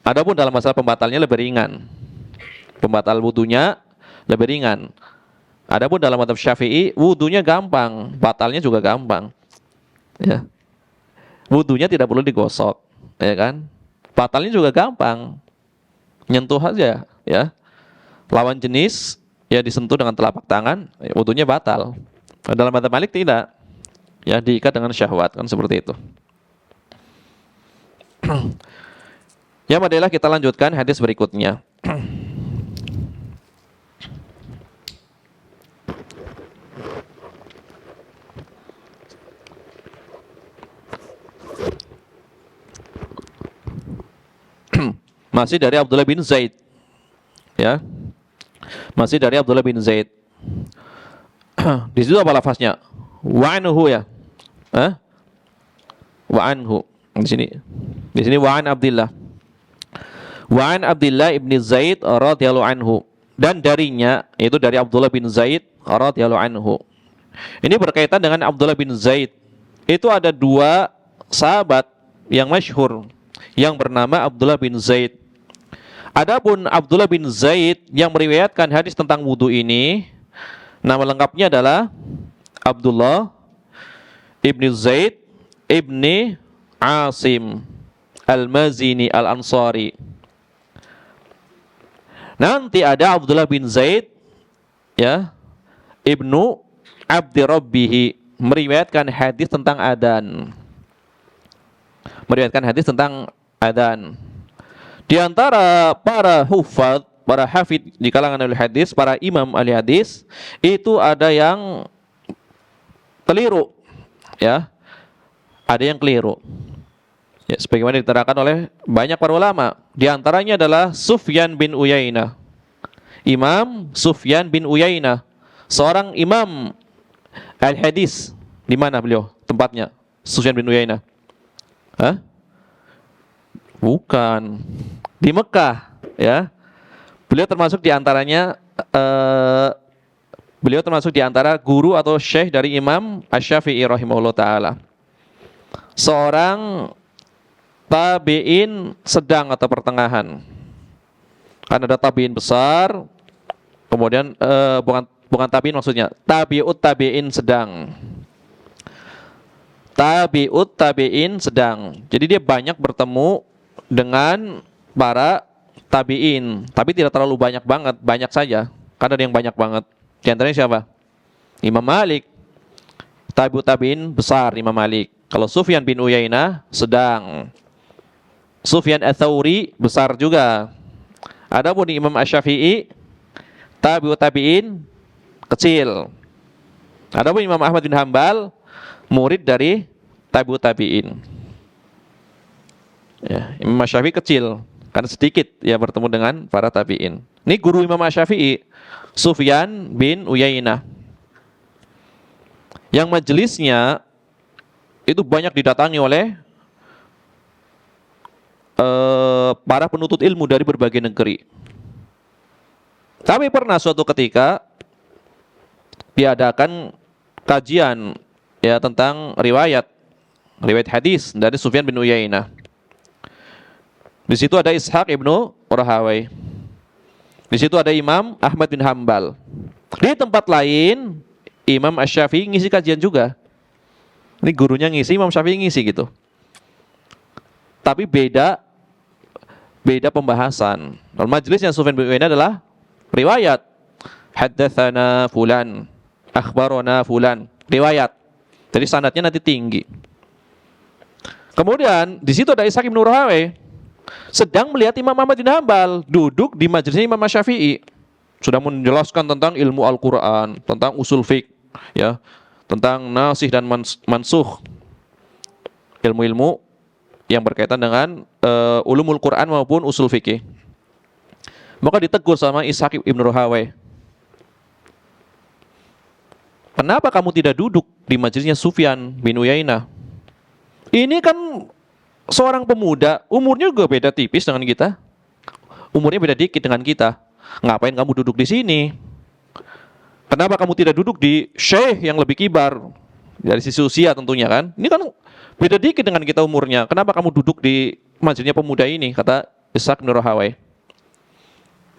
Adapun dalam masalah pembatalnya lebih ringan. Pembatal wudunya lebih ringan. Adapun dalam mazhab Syafi'i wudunya gampang, batalnya juga gampang. Ya. Wudunya tidak perlu digosok, ya kan? Batalnya juga gampang. Nyentuh aja, ya. Lawan jenis ya disentuh dengan telapak tangan, ya, wudunya batal. Dalam madzhab Malik tidak. Ya diikat dengan syahwat kan seperti itu. Ya, marilah kita lanjutkan hadis berikutnya. Masih dari Abdullah bin Zaid. Ya. Masih dari Abdullah bin Zaid. Di situ apa lafaznya? Wa anhu ya. Hah? Wa anhu. Di sini. Di sini wa an Abdillah. Wa an Abdillah ibn Zaid radhiyallahu anhu. Dan darinya, yaitu dari Abdullah bin Zaid radhiyallahu anhu. Ini berkaitan dengan Abdullah bin Zaid. Itu ada dua sahabat yang masyhur yang bernama Abdullah bin Zaid. Adapun Abdullah bin Zaid yang meriwayatkan hadis tentang wudu ini, nama lengkapnya adalah Abdullah ibni Zaid ibni Asim Al-Mazini Al-Ansari. Nanti ada Abdullah bin Zaid ya, ibnu Abdi Rabbihi, meriwayatkan hadis tentang adzan. Meriwayatkan hadis tentang adzan. Di antara para hufad, para hafid di kalangan ahli hadis, para imam ahli hadis, itu ada yang keliru, ya, ada yang keliru. Ya, sebagaimana diterangkan oleh banyak para ulama. Di antaranya adalah Sufyan bin Uyainah. Imam Sufyan bin Uyainah, seorang imam ahli hadis. Di mana beliau tempatnya? Sufyan bin Uyainah? Hah? Bukan. Di Mekah, ya. Beliau termasuk di antaranya beliau termasuk di antara guru atau syekh dari Imam Asy-Syafi'i rahimahullah taala. Seorang tabi'in sedang atau pertengahan. Kan ada tabi'in besar, kemudian bukan tabi'in maksudnya, tabi'ut tabi'in sedang. Tabi'ut tabi'in sedang. Jadi dia banyak bertemu dengan para tabi'in, tapi tidak terlalu banyak banget, banyak saja. Kan ada yang banyak banget. Di antaranya siapa? Imam Malik. Tabi'ut tabi'in besar Imam Malik. Kalau Sufyan bin Uyainah sedang. Sufyan Ats-Tsauri besar juga. Adapun Imam Asy-Syafi'i tabi'ut tabi'in kecil. Adapun Imam Ahmad bin Hambal murid dari tabi'ut tabi'in. Ya, Imam Asy-Syafi'i kecil, karena sedikit ya bertemu dengan para tabi'in. Ini guru Imam Asy-Syafi'i, Sufyan bin Uyainah. Yang majelisnya itu banyak didatangi oleh para penuntut ilmu dari berbagai negeri. Tapi pernah suatu ketika diadakan kajian ya tentang riwayat hadis dari Sufyan bin Uyainah. Di situ ada Ishaq ibnu Rahawai. Di situ ada Imam Ahmad bin Hambal. Di tempat lain Imam Asy-Syafi'i ngisi kajian juga. Ini gurunya ngisi, Imam Syafi'i ngisi gitu. Tapi beda pembahasan. Kalau majelisnya Sufyan bin Uyainah adalah riwayat. Haddatsana fulan, akhbarana fulan, riwayat. Jadi sanadnya nanti tinggi. Kemudian di situ ada Ishaq ibnu Rahawai sedang melihat Imam Ahmad bin Hambal duduk di majelisnya Imam Syafi'i, sudah menjelaskan tentang ilmu Al-Qur'an, tentang usul fiqh, ya, tentang nasikh dan mansukh, ilmu-ilmu yang berkaitan dengan ulumul Qur'an maupun usul fikih. Maka ditegur sama Ishaq ibnu Rahawai, kenapa kamu tidak duduk di majelisnya Sufyan bin Uyainah? Ini kan seorang pemuda, umurnya juga beda tipis dengan kita. Umurnya beda dikit dengan kita. Ngapain kamu duduk di sini? Kenapa kamu tidak duduk di syekh yang lebih kibar? Dari sisi usia tentunya kan. Ini kan beda dikit dengan kita umurnya. Kenapa kamu duduk di majelisnya pemuda ini? Kata Ishaq bin Rahawai.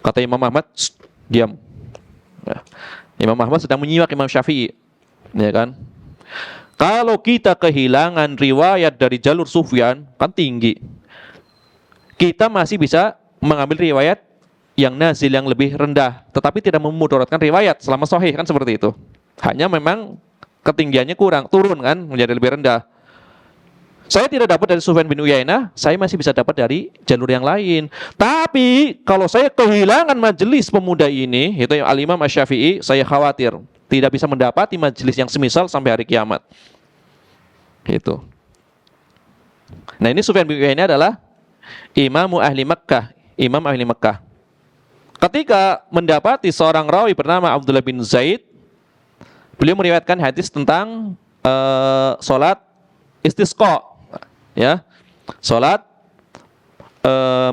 Kata Imam Ahmad, diam. Ya. Imam Ahmad sedang menyimak Imam Syafi'i. Ya kan? Kalau kita kehilangan riwayat dari jalur Sufyan, kan tinggi. Kita masih bisa mengambil riwayat yang nazil yang lebih rendah, tetapi tidak memudaratkan riwayat selama sahih, kan seperti itu. Hanya memang ketinggiannya kurang, turun kan menjadi lebih rendah. Saya tidak dapat dari Sufyan bin Uyainah, saya masih bisa dapat dari jalur yang lain. Tapi kalau saya kehilangan majelis pemuda ini, itu yang Al-Imam Asy-Syafi'i, saya khawatir tidak bisa mendapati majelis yang semisal sampai hari kiamat. Gitu. Nah, ini Sufyan bin Uyainah adalah Imam ahli Makkah, Imam ahli Makkah. Ketika mendapati seorang rawi bernama Abdullah bin Zaid, beliau meriwayatkan hadis tentang salat istisqa, ya, salat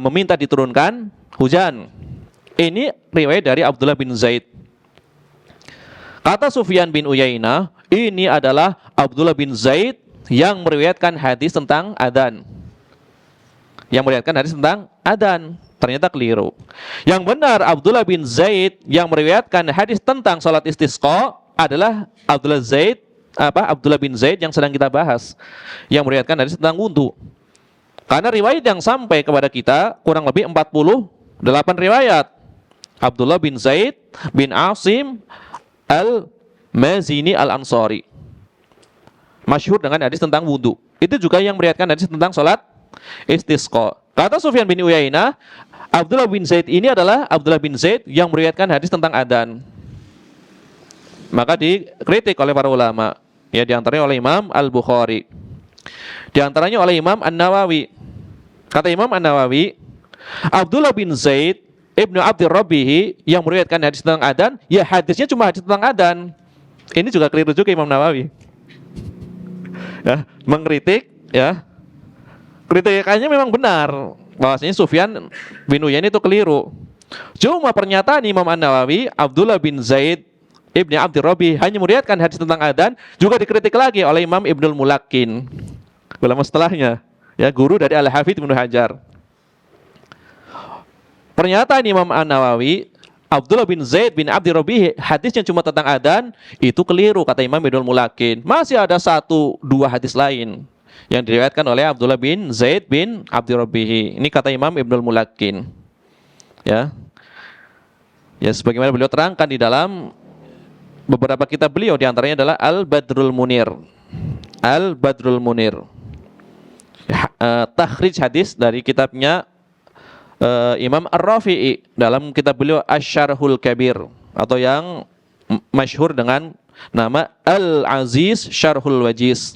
meminta diturunkan hujan. Ini riwayat dari Abdullah bin Zaid. Kata Sufyan bin Uyainah, ini adalah Abdullah bin Zaid yang meriwayatkan hadis tentang adzan. Yang meriwayatkan hadis tentang adzan. Ternyata keliru. Yang benar Abdullah bin Zaid yang meriwayatkan hadis tentang salat istisqa adalah Abdullah bin Zaid yang sedang kita bahas, yang meriwayatkan hadis tentang wudu. Karena riwayat yang sampai kepada kita kurang lebih 48 riwayat. Abdullah bin Zaid bin Asim Al-Mazini Al-Ansari, masyhur dengan hadis tentang wudu. Itu juga yang meriwayatkan hadis tentang salat istisqa. Kata Sufyan bin Uyainah, Abdullah bin Zaid ini adalah Abdullah bin Zaid yang meriwayatkan hadis tentang adzan. Maka dikritik oleh para ulama, ya, diantaranya oleh Imam Al-Bukhari, diantaranya oleh Imam An-Nawawi. Kata Imam An-Nawawi, Abdullah bin Zaid Ibnu Abdir Rabbih yang meriwayatkan hadis tentang adzan, ya hadisnya cuma hadis tentang adzan. Ini juga keliru juga Imam Nawawi. Ya, mengkritik, ya. Kritikannya memang benar, bahwasanya Sufyan bin Uyainah itu keliru. Cuma pernyataan Imam An-Nawawi, Abdullah bin Zaid Ibnu Abdir Rabbih hanya meriwayatkan hadis tentang adzan, juga dikritik lagi oleh Imam Ibnul Mulakin, ulama setelahnya, ya, guru dari Al-Hafidz Ibnu Hajar. Pernyataan Imam An-Nawawi, Abdullah bin Zaid bin Abdir Rabbih hadisnya cuma tentang adzan, itu keliru kata Imam Ibnul Mulakin. Masih ada 1-2 hadis lain yang diriwayatkan oleh Abdullah bin Zaid bin Abdir Rabbih. Ini kata Imam Ibnul Mulakin. Ya. Ya, sebagaimana beliau terangkan di dalam beberapa kitab beliau, di antaranya adalah Al-Badrul Munir. Al-Badrul Munir. Takhrij hadis dari kitabnya Imam Ar-Rafi'i dalam kitab beliau Asy-Syarhul Kabir, atau yang masyhur dengan nama Al-Aziz Syarhul Wajiz.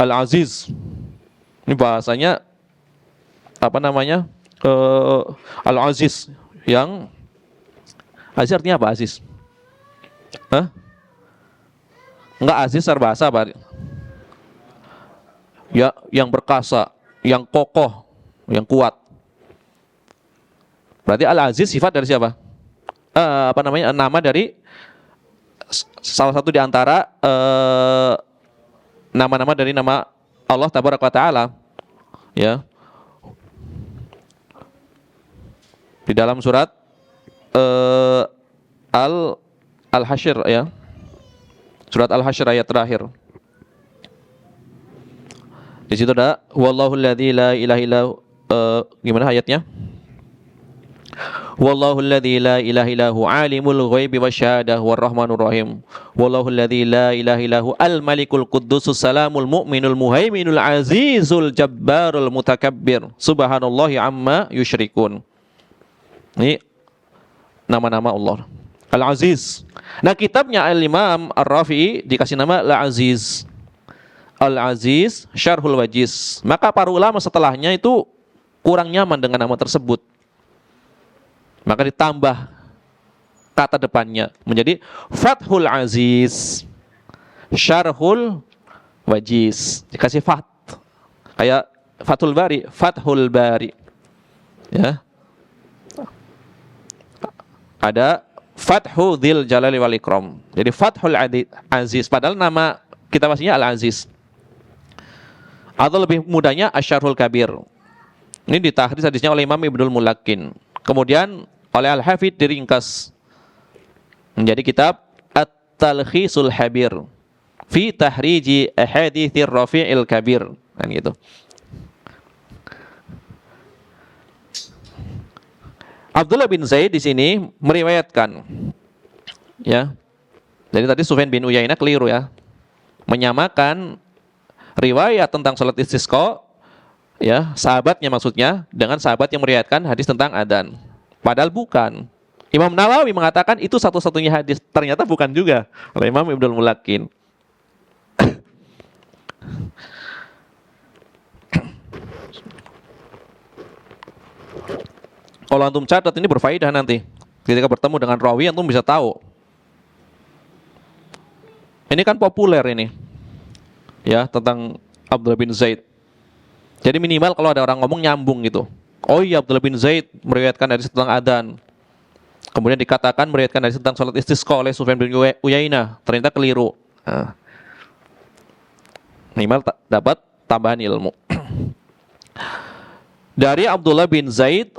Al-Aziz. Ini bahasanya apa namanya? Al-Aziz, yang Aziz artinya apa Aziz? Hah? Enggak, Aziz secara bahasa Pak. Ya, yang berkasa, yang kokoh, yang kuat. Berarti Al-Aziz sifat dari siapa? Apa namanya? Nama dari salah satu di antara nama-nama dari nama Allah Tabaraka wa Ta'ala, ya. Di dalam surat Al-Hasyr, ya. Surat Al-Hasyr ayat terakhir. Di situ ada wallahu alladzi la ilaha illa gimana ayatnya? Wallahu alladzi la ilaha illahu alimul ghaibi wasyahadah warrahmanur rahim. Wallahu alladzi la ilaha illahu al-malikul quddusus salamul mu'minul muhaiminul azizul jabbarul mutakabbir. Subhanallahi amma yusyrikun. Ini nama-nama Allah. Al-Aziz. Nah, kitabnya Al-Imam Ar-Rafi'i dikasih nama Al-Aziz. Al-Aziz Syarhul Wajiz. Maka para ulama setelahnya itu kurang nyaman dengan nama tersebut, maka ditambah kata depannya menjadi Fathul Aziz Syarhul Wajiz. Dikasih fat, kayak Fathul Bari, Fathul Bari, ya. Ada Fathu Dzil Jalali wal Ikram. Jadi Fathul Aziz, padahal nama kitab aslinya Al-Aziz. Atau lebih mudahnya Asy-Syarhul Kabir. Ini ditahrij hadisnya oleh Imam Ibnul Mulakin. Kemudian oleh Al-Hafidz diringkas menjadi kitab At-Talkhisul Habir fi tahriji ahaditsir Rafi'il Kabir, kan gitu. Abdullah bin Zaid di sini meriwayatkan, ya. Jadi tadi Sufyan bin Uyainah keliru ya, menyamakan riwayat tentang salat istisqa, ya, sahabatnya maksudnya, dengan sahabat yang meriwayatkan hadis tentang adzan. Padahal bukan. Imam Nawawi mengatakan itu satu-satunya hadis, ternyata bukan juga oleh Imam Ibnul Mulakin. Kalau antum catat ini berfaedah nanti. Ketika bertemu dengan rawi antum bisa tahu. Ini kan populer ini. Ya, tentang Abdullah bin Zaid. Jadi minimal kalau ada orang ngomong nyambung gitu. Oh iya, Abdullah bin Zaid meriwayatkan hadis tentang adzan. Kemudian dikatakan meriwayatkan hadis tentang salat istisqa oleh Sufyan bin Uyainah. Ternyata keliru. Nah, minimal dapat tambahan ilmu. Dari Abdullah bin Zaid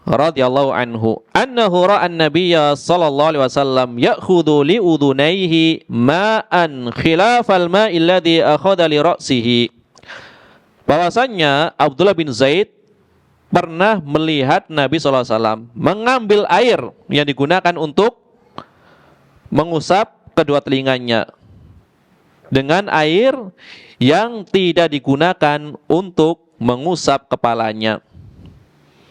radhiyallahu anhu, annahu ra'a an-nabiyya sallallahu alaihi wasallam ya'khudhu li udhunayhi ma'an khilafal ma'i alladhi akhadha li ra'sihi. Bahwasannya Abdullah bin Zaid pernah melihat Nabi sallallahu alaihi wasallam mengambil air yang digunakan untuk mengusap kedua telinganya dengan air yang tidak digunakan untuk mengusap kepalanya.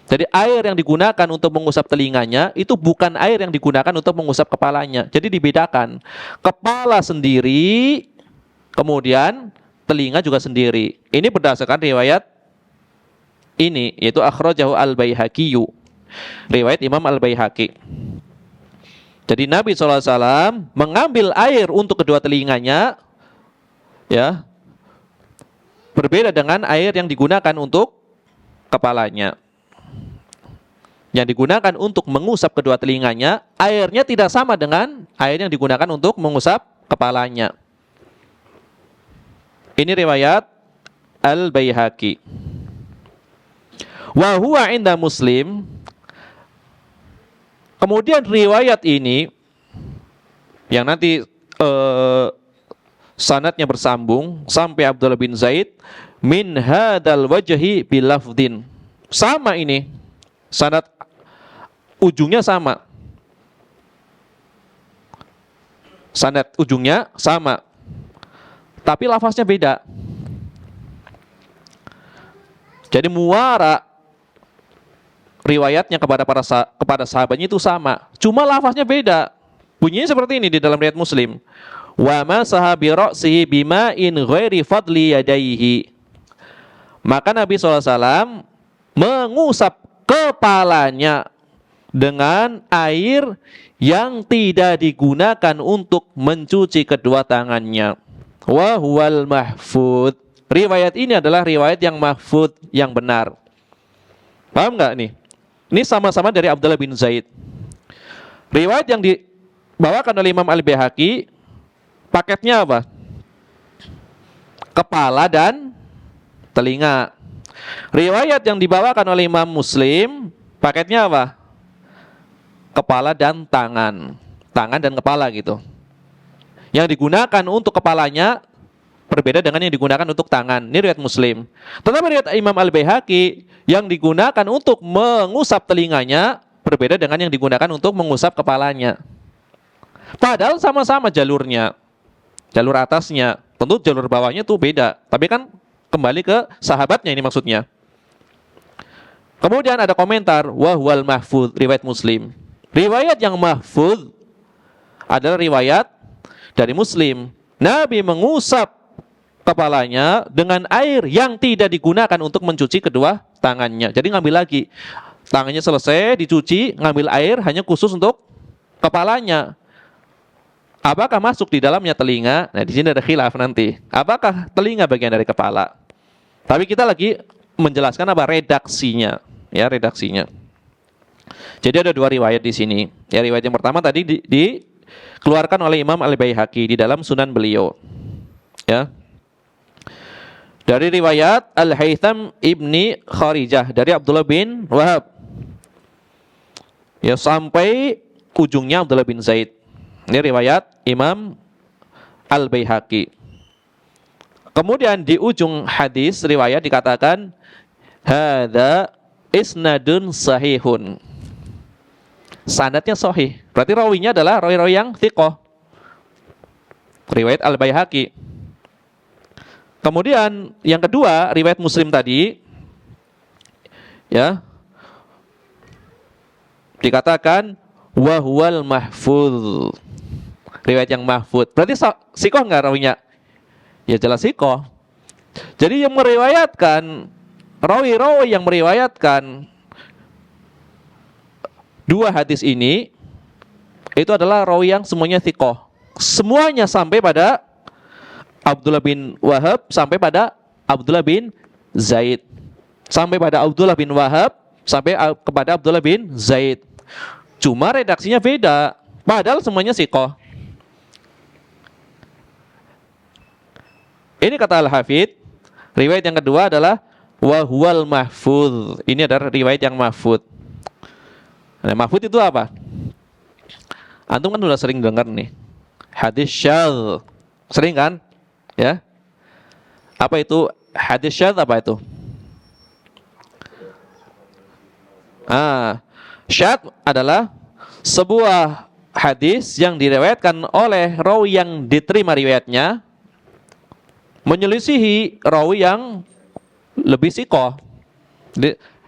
Jadi air yang digunakan untuk mengusap telinganya itu bukan air yang digunakan untuk mengusap kepalanya. Jadi dibedakan. Kepala sendiri, kemudian telinga juga sendiri. Ini berdasarkan riwayat ini, yaitu akhrajahu al-Baihaqi. Riwayat Imam al-Baihaqi. Jadi Nabi SAW mengambil air untuk kedua telinganya, ya, berbeda dengan air yang digunakan untuk kepalanya. Yang digunakan untuk mengusap kedua telinganya, airnya tidak sama dengan air yang digunakan untuk mengusap kepalanya. Ini riwayat Al-Baihaqi. Wa huwa inda Muslim. Kemudian riwayat ini yang nanti sanadnya bersambung sampai Abdullah bin Zaid min hadal wajhi bilafdin. Sama ini. Sanad ujungnya sama. Sanad ujungnya sama. Tapi lafaznya beda. Jadi muara riwayatnya kepada sahabatnya itu sama. Cuma lafaznya beda. Bunyinya seperti ini di dalam riwayat Muslim. Wa masaha bi ra'sihi bima'in ghairi fadli yadayhi. Maka Nabi SAW mengusap kepalanya dengan air yang tidak digunakan untuk mencuci kedua tangannya. Wa huwal mahfud. Riwayat ini adalah riwayat yang mahfud, yang benar. Paham nggak nih? Ini sama-sama dari Abdullah bin Zaid. Riwayat yang dibawakan oleh Imam Al-Baihaqi, paketnya apa? Kepala dan telinga. Riwayat yang dibawakan oleh Imam Muslim, paketnya apa? Kepala dan tangan. Tangan dan kepala gitu. Yang digunakan untuk kepalanya berbeda dengan yang digunakan untuk tangan. Ini riwayat Muslim. Tetapi riwayat Imam Al-Baihaqi yang digunakan untuk mengusap telinganya berbeda dengan yang digunakan untuk mengusap kepalanya. Padahal sama-sama jalurnya. Jalur atasnya. Tentu jalur bawahnya tuh beda. Tapi kan kembali ke sahabatnya ini maksudnya. Kemudian ada komentar wahwal mahfud, riwayat Muslim. Riwayat yang mahfud adalah riwayat dari Muslim. Nabi mengusap kepalanya dengan air yang tidak digunakan untuk mencuci kedua tangannya. Jadi ngambil lagi. Tangannya selesai dicuci, ngambil air hanya khusus untuk kepalanya. Apakah masuk di dalamnya telinga? Nah, di sini ada khilaf nanti. Apakah telinga bagian dari kepala? Tapi kita lagi menjelaskan apa redaksinya, ya, redaksinya. Jadi ada dua riwayat di sini. Ya, riwayat yang pertama tadi dikeluarkan oleh Imam Al-Baihaqi di dalam Sunan beliau. Ya. Dari riwayat Al-Haytham ibni Kharijah dari Abdullah bin Wahab. Ya, sampai ujungnya Abdullah bin Zaid. Ini riwayat Imam Al-Baihaqi. Kemudian di ujung hadis riwayat dikatakan hadza isnadun sahihun. sanadnya sahih. Berarti rawinya adalah rawi-rawi yang thiqah. Riwayat Al-Baihaqi. Kemudian yang kedua, riwayat Muslim tadi ya dikatakan wa huwal mahfuz. Riwayat yang mahfuz. Berarti sikoh enggak rawinya? Ya jelas sikoh. Jadi yang meriwayatkan, rawi-rawi yang meriwayatkan dua hadis ini itu adalah rawi yang semuanya sikoh. Semuanya sampai pada Abdullah bin Wahab, sampai pada Abdullah bin Zaid, sampai pada Abdullah bin Wahab, sampai kepada Abdullah bin Zaid. Cuma redaksinya beda, padahal semuanya sikoh. Ini kata Al-Hafidz, riwayat yang kedua adalah wa huwal mahfuz. Ini adalah riwayat yang mahfuz. Nah, mahfuz itu apa? Antum kan sudah sering dengar nih. Hadis syadz. Sering kan? Ya. Apa itu hadis syadz, apa itu? Syadz adalah sebuah hadis yang diriwayatkan oleh rawi yang diterima riwayatnya menyelisihi rawi yang lebih sikoh.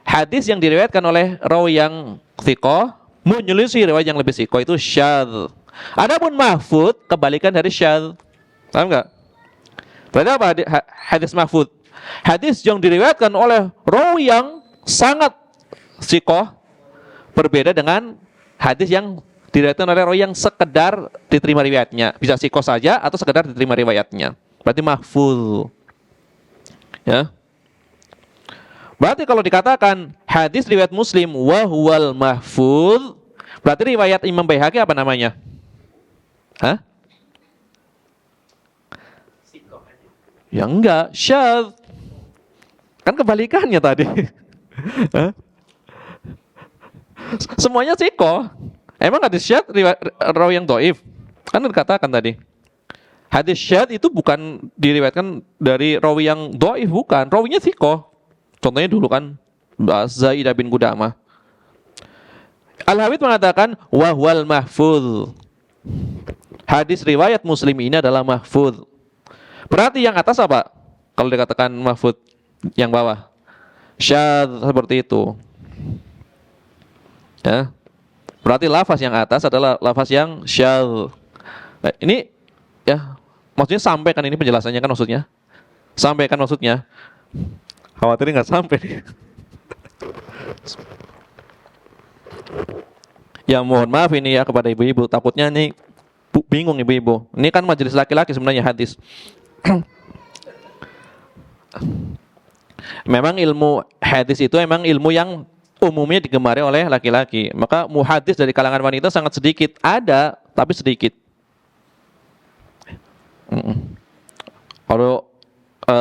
Hadis yang diriwayatkan oleh rawi yang sikoh menyelisihi riwayat yang lebih sikoh itu syadz. Adapun mahfuz kebalikan dari syadz. Paham enggak? Berarti apa hadis mahfuz? Hadis yang diriwayatkan oleh rawi yang sangat sikoh berbeda dengan hadis yang diriwayatkan oleh rawi yang sekedar diterima riwayatnya. Bisa sikoh saja atau sekedar diterima riwayatnya. Berarti mahfuz. Ya. Berarti kalau dikatakan hadis riwayat Muslim wa huwal mahfuz, berarti riwayat Imam Baihaqi apa namanya? Hah? Ya enggak, syadz. Kan kebalikannya tadi. Semuanya sikoh. Emang hadis syadz riwayat rawi yang dhaif? Kan dikatakan tadi. Hadis syadz itu bukan diriwayatkan dari rawi yang dhaif, bukan. Rawinya sikoh. Contohnya dulu kan Zaidah bin Qudamah. Al-Hafidz mengatakan wa huwal mahfuz. Hadis riwayat Muslim ini adalah mahfuz. Berarti yang atas apa? Kalau dikatakan mahfuz, yang bawah syadz seperti itu. Ya. Berarti lafaz yang atas adalah lafaz yang syadz. Nah, ini ya, maksudnya sampaikan ini penjelasannya kan maksudnya. Sampaikan maksudnya. Khawatirnya nggak sampai nih. Ya mohon maaf ini ya kepada ibu-ibu. Takutnya nih bingung ibu-ibu. Ini kan majelis laki-laki sebenarnya hadis. Memang ilmu hadis itu memang ilmu yang umumnya digemari oleh laki-laki. Maka muhadis dari kalangan wanita sangat sedikit. Ada, tapi sedikit. Kalau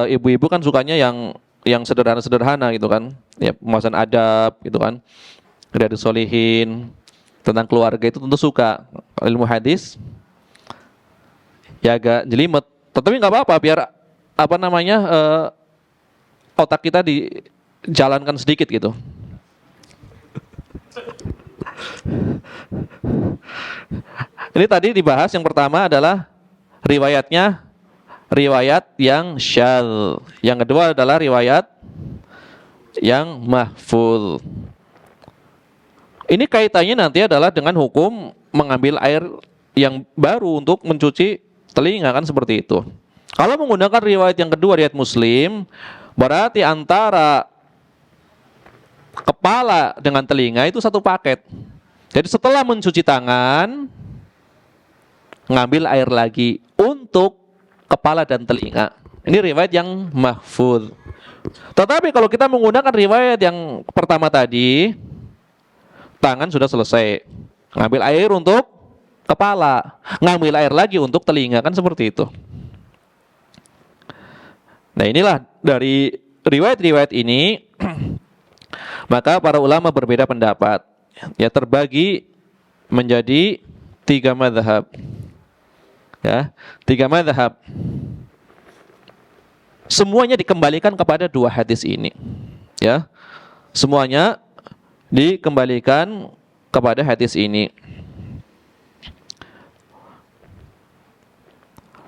ibu-ibu kan sukanya yang sederhana-sederhana gitu kan. Ya, pembahasan adab gitu kan. Riyadhus Shalihin, tentang keluarga itu tentu suka. Ilmu hadis ya agak jelimet. Tetapi nggak apa-apa, biar apa namanya otak kita dijalankan sedikit gitu. Ini tadi dibahas yang pertama adalah riwayatnya riwayat yang syadz. Yang kedua adalah riwayat yang mahfuz. Ini kaitannya nanti adalah dengan hukum mengambil air yang baru untuk mencuci telinga kan seperti itu. Kalau menggunakan riwayat yang kedua, riwayat Muslim, berarti antara kepala dengan telinga itu satu paket. Jadi setelah mencuci tangan, ngambil air lagi untuk kepala dan telinga. Ini riwayat yang mahfuz. Tetapi kalau kita menggunakan riwayat yang pertama tadi, tangan sudah selesai, ngambil air untuk kepala, ngambil air lagi untuk telinga, kan seperti itu. Nah inilah dari riwayat-riwayat ini maka para ulama berbeda pendapat. Ya, terbagi menjadi 3 mazhab. Ya, 3 mazhab. Semuanya dikembalikan kepada 2 hadis ini. Ya. Semuanya dikembalikan kepada hadis ini.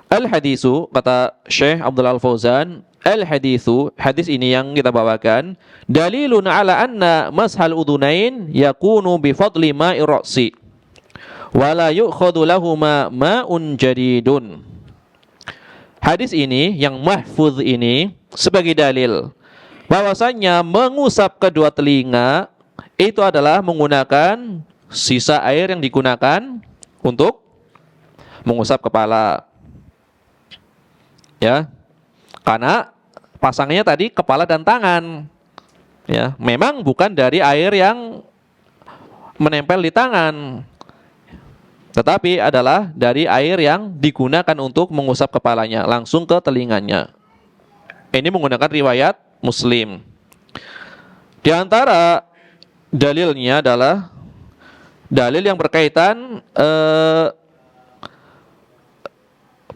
Al-hadisu, kata Syekh Abdul Al-Fauzan, al-hadisu, hadis ini yang kita bawakan, dalilun ala anna mashal udunain yakunu bifadli ma'i ra'si wa la yu'khadhu lahuma ma'un jadidun. Hadis ini yang mahfuz ini sebagai dalil bahwasanya mengusap kedua telinga itu adalah menggunakan sisa air yang digunakan untuk mengusap kepala. Ya, karena pasangnya tadi kepala dan tangan. Ya, memang bukan dari air yang menempel di tangan, tetapi adalah dari air yang digunakan untuk mengusap kepalanya langsung ke telinganya. Ini menggunakan riwayat Muslim. Di antara dalilnya adalah dalil yang berkaitan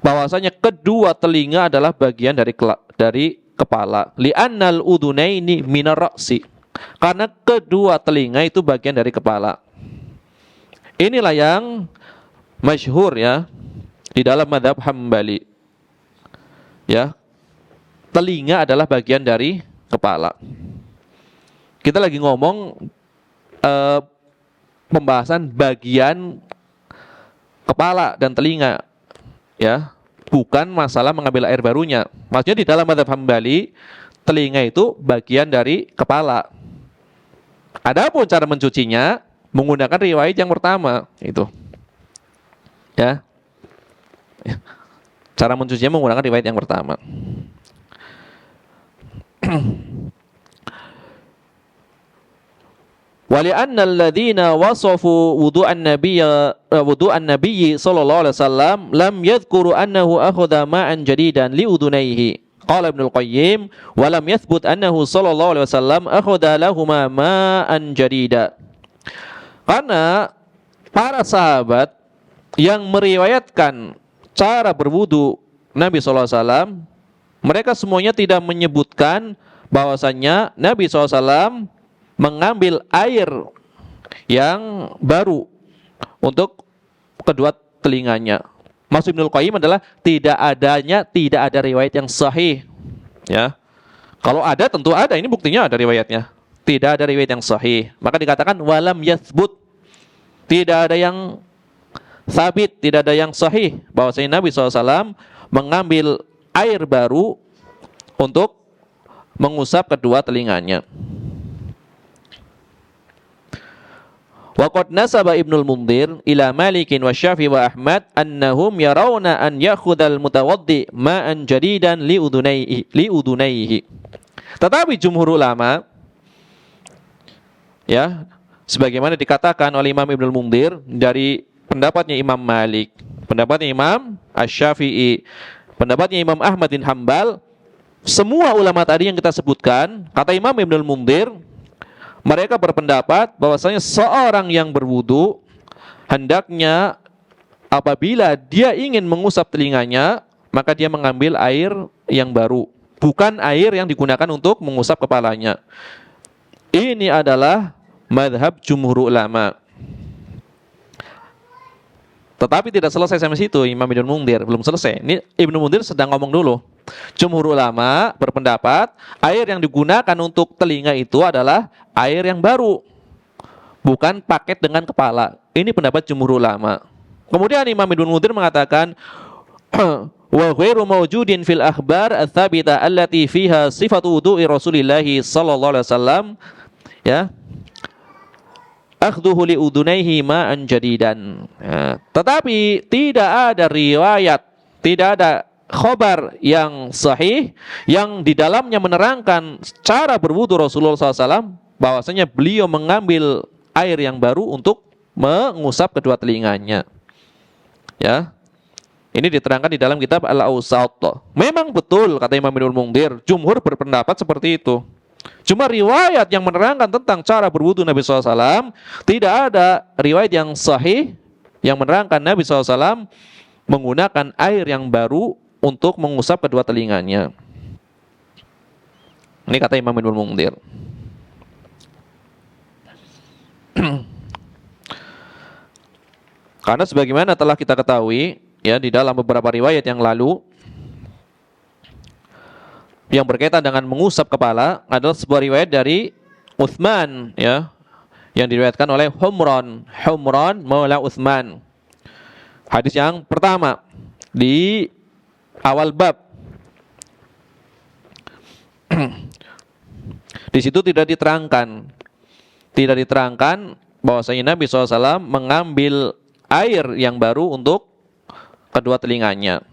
bahwasanya kedua telinga adalah bagian dari kepala. Li'annal udunaini minar ra'si. Karena kedua telinga itu bagian dari kepala. Inilah yang masyhur ya di dalam mazhab Hambali. Ya. Telinga adalah bagian dari kepala. Kita lagi ngomong pembahasan bagian kepala dan telinga. Ya, bukan masalah mengambil air barunya. Maksudnya di dalam mazhab Hambali, telinga itu bagian dari kepala. Adapun cara mencucinya menggunakan riwayat yang pertama itu. Ya. Cara mencucinya menggunakan riwayat yang pertama. ولأن الذين وصفوا وضوء النبي صلى الله عليه وسلم لم يذكروا أنه أخذ ماء جديدا لأذنيه قال ابن القيم ولم يثبت أنه صلى الله عليه وسلم أخذ لهما ماء جديدا. Karena para sahabat yang meriwayatkan cara berwudu Nabi SAW, mereka semuanya tidak menyebutkan bahwasannya Nabi SAW mengambil air yang baru untuk kedua telinganya. Maksud Ibnul Qayyim adalah tidak ada riwayat yang sahih. Ya, kalau ada tentu ada. Ini buktinya ada riwayatnya. Tidak ada riwayat yang sahih. Maka dikatakan walam yathbut. Tidak ada yang sabit, tidak ada yang sahih bahwasanya Nabi SAW mengambil air baru untuk mengusap kedua telinganya. Wa qad nasaba Ibnul Mundhir ila Malikin wa Syafi'i wa Ahmad annahum yarawna an ya'khudhal mutawaddi ma'an jadidan li udunaihi. Tetapi jumhur ulama ya, sebagaimana dikatakan oleh Imam Ibnul Mundhir dari pendapatnya Imam Malik, pendapatnya Imam Asy-Syafi'i, pendapatnya Imam Ahmad bin Hambal, semua ulama tadi yang kita sebutkan, kata Imam Ibnul Mundhir, mereka berpendapat bahwasanya seorang yang berwudu hendaknya apabila dia ingin mengusap telinganya, maka dia mengambil air yang baru, bukan air yang digunakan untuk mengusap kepalanya. Ini adalah mazhab jumhur ulama. Tetapi tidak selesai sampai situ Imam Ibnu Mundhir, belum selesai. Ini Ibnu Mundhir sedang ngomong dulu. Jumhur ulama berpendapat air yang digunakan untuk telinga itu adalah air yang baru, bukan paket dengan kepala. Ini pendapat jumhur ulama. Kemudian Imam Ibnu Mundhir mengatakan wa ghairu mawjudin fil akhbar ats-tsabita allati fiha sifatu wudu'i Rasulillah sallallahu alaihi wasallam ya akhdhuhu li udunaihi ma'an jadidan. Ya, tetapi tidak ada riwayat, tidak ada khabar yang sahih yang di dalamnya menerangkan cara berwudu Rasulullah SAW bahwasanya beliau mengambil air yang baru untuk mengusap kedua telinganya. Ya. Ini diterangkan di dalam kitab Al-Awsat. Memang betul kata Imam Ibnu Mundhir, jumhur berpendapat seperti itu. Cuma riwayat yang menerangkan tentang cara berwudu Nabi SAW, tidak ada riwayat yang sahih yang menerangkan Nabi SAW menggunakan air yang baru untuk mengusap kedua telinganya. Ini kata Imam Ibnu Mundhir. Karena sebagaimana telah kita ketahui ya di dalam beberapa riwayat yang lalu, yang berkaitan dengan mengusap kepala adalah sebuah riwayat dari Utsman ya, yang diriwayatkan oleh Humran Maula Utsman. Hadis yang pertama di awal bab. Di situ tidak diterangkan bahwasanya Nabi SAW mengambil air yang baru untuk kedua telinganya.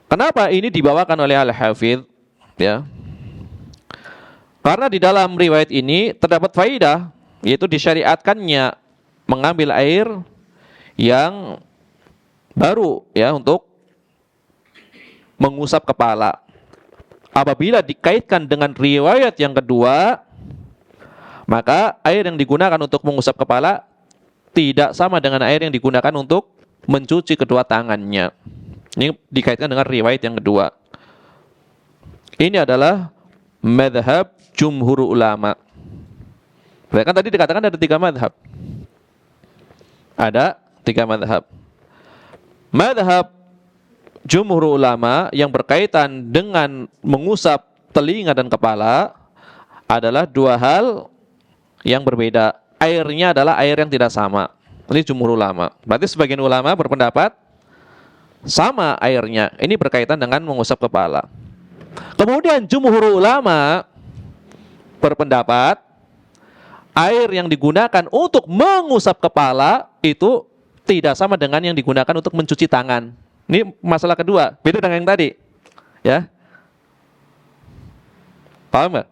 Kenapa ini dibawakan oleh Al-Hafidz ya? Karena di dalam riwayat ini terdapat faidah, yaitu disyariatkannya mengambil air yang baru ya untuk mengusap kepala. Apabila dikaitkan dengan riwayat yang kedua, maka air yang digunakan untuk mengusap kepala tidak sama dengan air yang digunakan untuk mencuci kedua tangannya. Ini dikaitkan dengan riwayat yang kedua. Ini adalah madhab jumhur ulama. Kan tadi dikatakan ada 3 madhab. Ada 3 madhab. Madhab jumhur ulama yang berkaitan dengan mengusap telinga dan kepala adalah 2 hal yang berbeda. Airnya adalah air yang tidak sama. Ini jumhur ulama. Berarti sebagian ulama berpendapat sama airnya. Ini berkaitan dengan mengusap kepala. Kemudian jumhur ulama berpendapat air yang digunakan untuk mengusap kepala itu tidak sama dengan yang digunakan untuk mencuci tangan. Ini masalah kedua, beda dengan yang tadi. Ya. Paham nggak?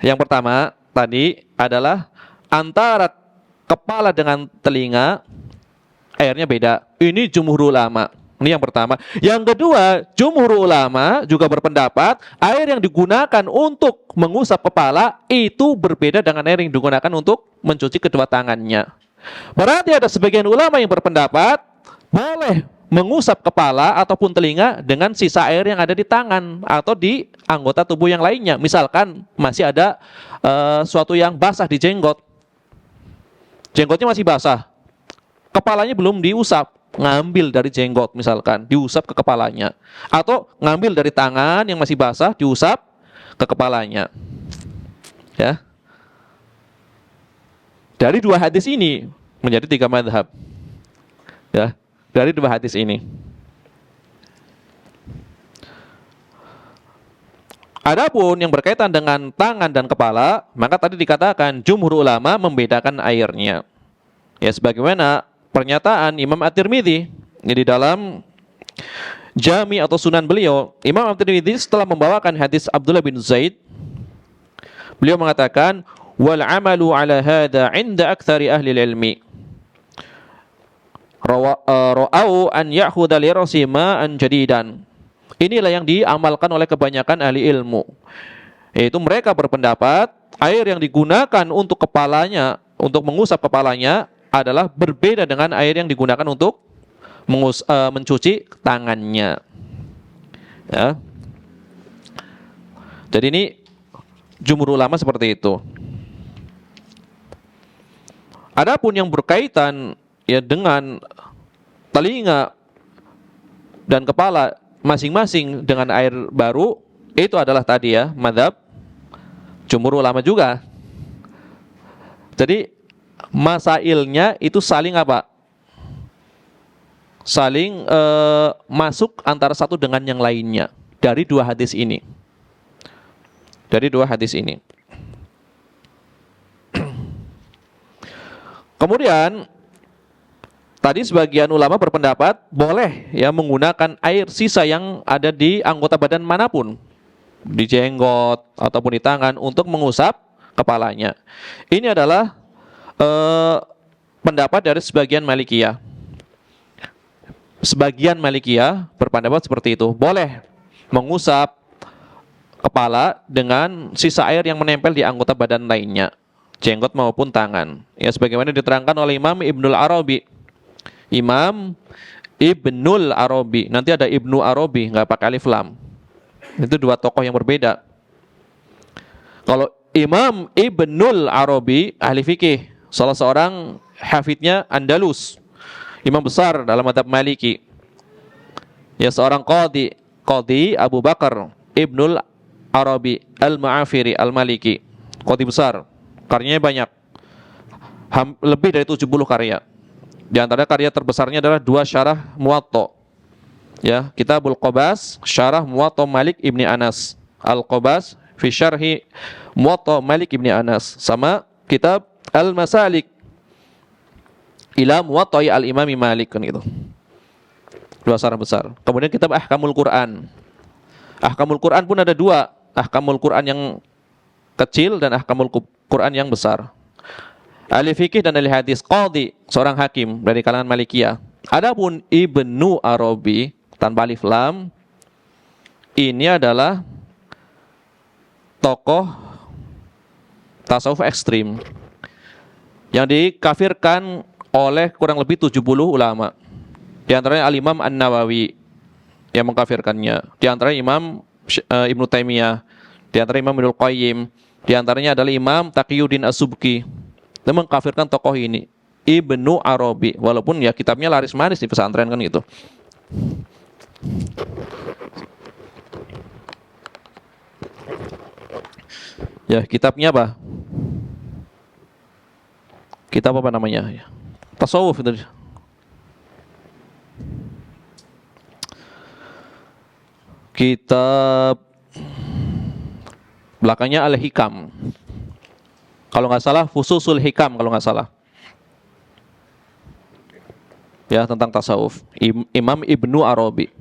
Yang pertama tadi adalah antara kepala dengan telinga airnya beda. Ini jumhur ulama. Ini yang pertama. Yang kedua, jumhur ulama juga berpendapat air yang digunakan untuk mengusap kepala itu berbeda dengan air yang digunakan untuk mencuci kedua tangannya. Berarti ada sebagian ulama yang berpendapat boleh mengusap kepala ataupun telinga dengan sisa air yang ada di tangan atau di anggota tubuh yang lainnya. Misalkan masih ada suatu yang basah di jenggot. Jenggotnya masih basah. Kepalanya belum diusap, ngambil dari jenggot misalkan, diusap ke kepalanya. Atau ngambil dari tangan yang masih basah, diusap ke kepalanya. Ya. Dari 2 hadis ini menjadi 3 madhab. Ya, dari 2 hadis ini. Adapun yang berkaitan dengan tangan dan kepala, maka tadi dikatakan jumhur ulama membedakan airnya. Ya, sebagaimana pernyataan Imam At-Tirmidzi di dalam Jami atau Sunan beliau, Imam At-Tirmidzi setelah membawakan hadis Abdullah bin Zaid, beliau mengatakan wal amalu ala hada 'inda aktsari ahli ilmi ra'au an ya'khudha li ra'si ma'an jadidan. Inilah yang diamalkan oleh kebanyakan ahli ilmu, yaitu mereka berpendapat air yang digunakan untuk kepalanya, untuk mengusap kepalanya adalah berbeda dengan air yang digunakan untuk mencuci tangannya. Ya. Jadi ini jumhur ulama seperti itu. Adapun yang berkaitan ya dengan telinga dan kepala masing-masing dengan air baru, itu adalah tadi ya mazhab jumhur ulama juga. Jadi masailnya itu saling apa? Saling masuk antara satu dengan yang lainnya dari 2 hadis ini. Dari 2 hadis ini. Kemudian tadi sebagian ulama berpendapat boleh ya menggunakan air sisa yang ada di anggota badan manapun, di jenggot ataupun di tangan untuk mengusap kepalanya. Ini adalah pendapat dari sebagian Malikiyah. Sebagian Malikiyah berpendapat seperti itu. Boleh mengusap kepala dengan sisa air yang menempel di anggota badan lainnya, jenggot maupun tangan. Ya, sebagaimana diterangkan oleh Imam Ibnul Arabi. Imam Ibnul Arabi. Nanti ada Ibnu Arabi, nggak pakai alif lam. Itu 2 tokoh yang berbeda. Kalau Imam Ibnul Arabi ahli fikih, salah seorang hafidnya Andalus, imam besar dalam mazhab Maliki. Ya, seorang qadhi Abu Bakar Ibnul Arabi Al-Ma'afiri Al-Maliki, qadhi besar, karyanya banyak, lebih dari 70 karya. Di antara karya terbesarnya adalah 2 syarah Muwatta. Ya, Kitabul Qobas, syarah Muwatta Malik Ibni Anas. Al-Qobas fi syarhi Muwatta Malik Ibni Anas. Sama kitab Al-Masalik ila Muwatta'i Al-Imami Malik, kan gitu. 2 syarah besar. Kemudian kitab Ahkamul Quran. Ahkamul Quran pun ada 2. Ahkamul Quran yang kecil dan Ahkamul Quran yang besar. Ahli fikih dan ahli hadis, qadhi, seorang hakim dari kalangan Malikiyah. Adapun Ibnu Arabi tanpa alif lam, ini adalah tokoh tasawuf ekstrim yang dikafirkan oleh kurang lebih 70 ulama. Di antaranya Al-Imam An-Nawawi yang mengkafirkannya. Di antaranya Imam Ibnu Taimiyah, di antaranya Imam Ibnul Qayyim, di antaranya adalah Imam Taqiyuddin As-Subki. Dia mengkafirkan tokoh ini, Ibnu Arabi, walaupun ya kitabnya laris manis di pesantren, kan gitu. Ya, kitabnya apa? Kitab apa namanya? Tasawuf itu. Kitab belakangnya Al-Hikam. Kalau nggak salah Fususul Hikam, kalau nggak salah. Ya, tentang tasawuf. Imam Ibnu Arabi.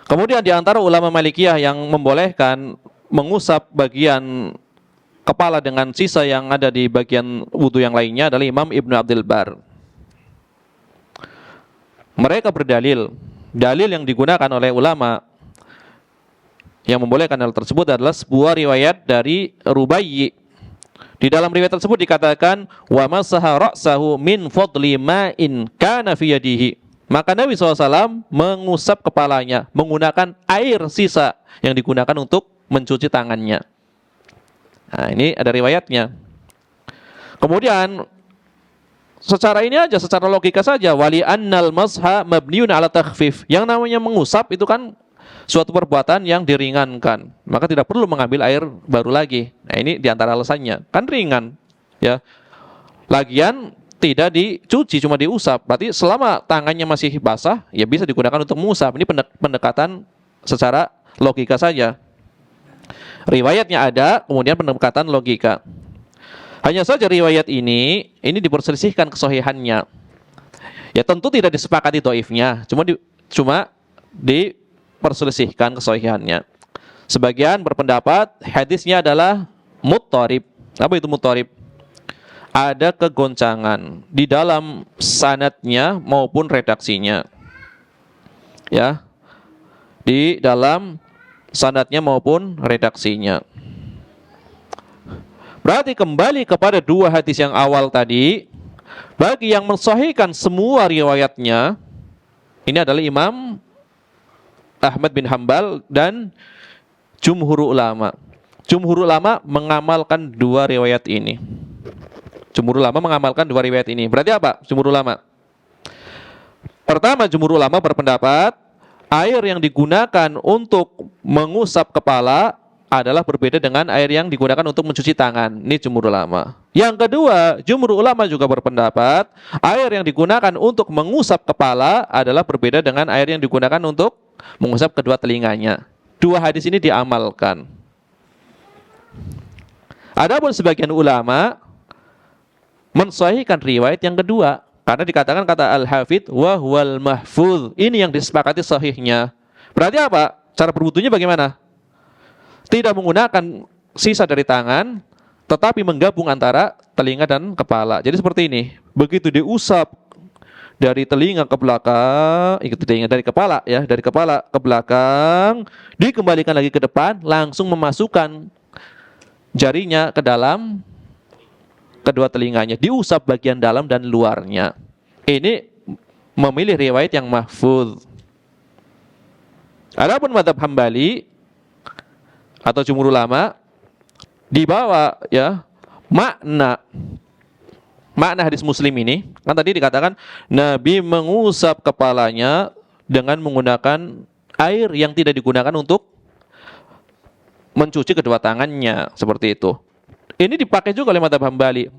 Kemudian di antara ulama Malikiyah yang membolehkan mengusap bagian kepala dengan sisa yang ada di bagian wudu yang lainnya adalah Imam Ibnu Abdul Bar. Mereka berdalil, dalil yang digunakan oleh ulama yang membolehkan hal tersebut adalah sebuah riwayat dari Rubayyi. Di dalam riwayat tersebut dikatakan wa masaha ra'sahu min fadli ma'in kana fi yadihi. Maka Nabi SAW mengusap kepalanya menggunakan air sisa yang digunakan untuk mencuci tangannya. Nah, ini ada riwayatnya. Kemudian secara ini aja, secara logika saja, wali annal masha mabniun ala takhfif. Yang namanya mengusap itu kan suatu perbuatan yang diringankan, maka tidak perlu mengambil air baru lagi. Nah, ini diantara alasannya, kan ringan, ya. Lagian tidak dicuci, cuma diusap. Berarti selama tangannya masih basah, ya bisa digunakan untuk mengusap. Ini pendekatan secara logika saja. Riwayatnya ada, kemudian pendekatan logika. Hanya saja riwayat ini diperselisihkan kesahihannya. Ya tentu tidak disepakati dhaifnya, cuma diperselisihkan kesahihannya. Sebagian berpendapat hadisnya adalah muttarib. Apa itu muttarib? Ada kegoncangan di dalam sanadnya maupun redaksinya. Ya. Di dalam sanadnya maupun redaksinya. Berarti kembali kepada 2 hadis yang awal tadi, bagi yang mensahihkan semua riwayatnya, ini adalah Imam Ahmad bin Hambal dan jumhur ulama. Jumhur ulama mengamalkan 2 riwayat ini. Jumhur ulama mengamalkan 2 riwayat ini. Berarti apa jumhur ulama? Pertama, jumhur ulama berpendapat air yang digunakan untuk mengusap kepala adalah berbeda dengan air yang digunakan untuk mencuci tangan. Ini jumhur ulama. Yang kedua, jumhur ulama juga berpendapat air yang digunakan untuk mengusap kepala adalah berbeda dengan air yang digunakan untuk mengusap kedua telinganya. 2 hadis ini diamalkan. Adapun sebagian ulama mensahihkan riwayat yang kedua, karena dikatakan kata Al-Hafidh wa huwal mahfuz. Ini yang disepakati sahihnya. Berarti apa? Cara berwudunya bagaimana? Tidak menggunakan sisa dari tangan, tetapi menggabung antara telinga dan kepala. Jadi seperti ini. Begitu diusap dari telinga ke belakang, dari kepala ya, dari kepala ke belakang, dikembalikan lagi ke depan, langsung memasukkan jarinya ke dalam kedua telinganya, diusap bagian dalam dan luarnya. Ini memilih riwayat yang mahfuz. Adapun mazhab Hambali atau jumhur ulama dibawa ya makna makna hadis Muslim ini, kan tadi dikatakan Nabi mengusap kepalanya dengan menggunakan air yang tidak digunakan untuk mencuci kedua tangannya, seperti itu. Ini dipakai juga oleh mazhab Hambali.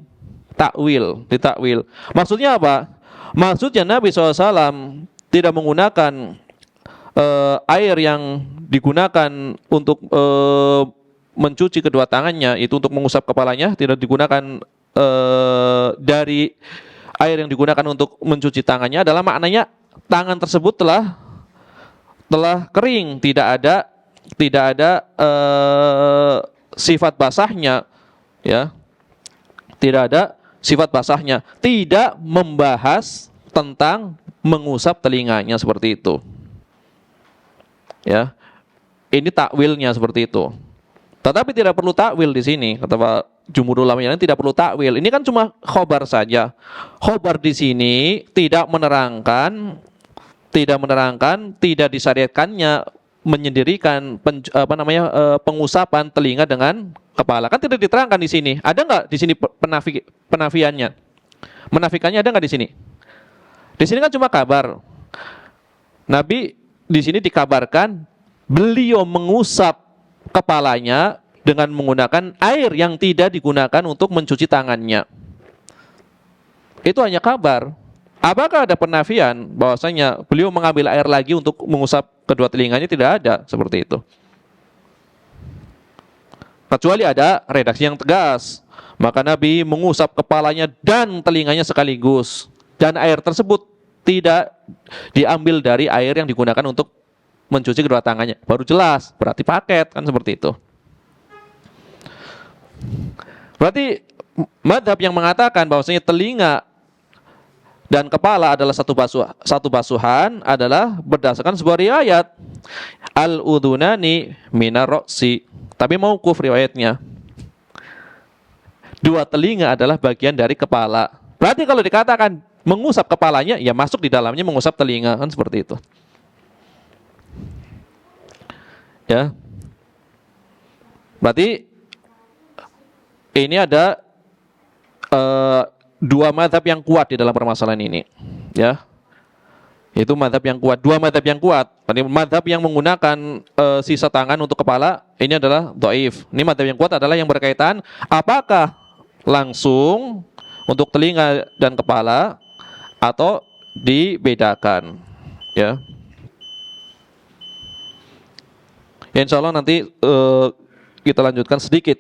Ditakwil. Maksudnya apa? Maksudnya Nabi SAW tidak menggunakan air yang digunakan untuk mencuci kedua tangannya, itu untuk mengusap kepalanya, tidak digunakan dari air yang digunakan untuk mencuci tangannya, adalah maknanya tangan tersebut telah kering, tidak ada sifat basahnya, ya, tidak ada sifat basahnya, tidak membahas tentang mengusap telinganya, seperti itu, ya. Ini takwilnya seperti itu. Tetapi tidak perlu takwil di sini, kata Pak jumhur ulama yang lain, tidak perlu takwil. Ini kan cuma khobar saja. Khobar di sini tidak menerangkan, tidak disyariatkannya menyendirikan pengusapan telinga dengan kepala. Kan tidak diterangkan di sini. Ada nggak di sini penafiannya? Menafikannya ada nggak di sini? Di sini kan cuma kabar. Nabi di sini dikabarkan beliau mengusap kepalanya dengan menggunakan air yang tidak digunakan untuk mencuci tangannya. Itu hanya kabar. Apakah ada penafian bahwasanya beliau mengambil air lagi untuk mengusap kedua telinganya? Tidak ada seperti itu. Kecuali ada redaksi yang tegas. Maka Nabi mengusap kepalanya dan telinganya sekaligus. Dan air tersebut tidak diambil dari air yang digunakan untuk mencuci kedua tangannya. Baru jelas, berarti paket, kan seperti itu. Berarti mazhab yang mengatakan bahwasanya telinga dan kepala adalah satu basuhan adalah berdasarkan sebuah riwayat, al-udhunani minar ra'si. Tapi mauquf riwayatnya. Dua telinga adalah bagian dari kepala. Berarti kalau dikatakan mengusap kepalanya, ya masuk di dalamnya mengusap telinga, kan seperti itu. Ya. Berarti ini ada dua mazhab yang kuat di dalam permasalahan ini, ya. Itu mazhab yang kuat, dua mazhab yang kuat. Berarti mazhab yang menggunakan sisa tangan untuk kepala ini adalah dhaif. Ini mazhab yang kuat adalah yang berkaitan apakah langsung untuk telinga dan kepala atau dibedakan, ya. Insya Allah nanti kita lanjutkan sedikit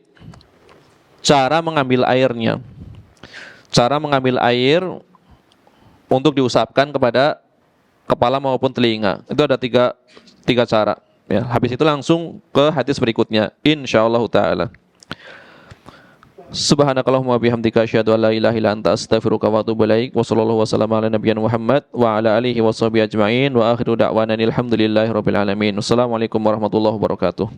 cara mengambil airnya. Cara mengambil air untuk diusapkan kepada kepala maupun telinga. Itu ada tiga cara. Ya, habis itu langsung ke hadis berikutnya. Insyaallah taala. Subhanakallahumma bihamdika asyhadu an la ilaha illa anta astaghfiruka wa atubu ilaik. Wa sallallahu wasallam ala nabiyyina Muhammad wa ala alihi washabihi ajmain wa akhiru da'wana alhamdulillahi rabbil alamin. Wassalamualaikum warahmatullahi wabarakatuh.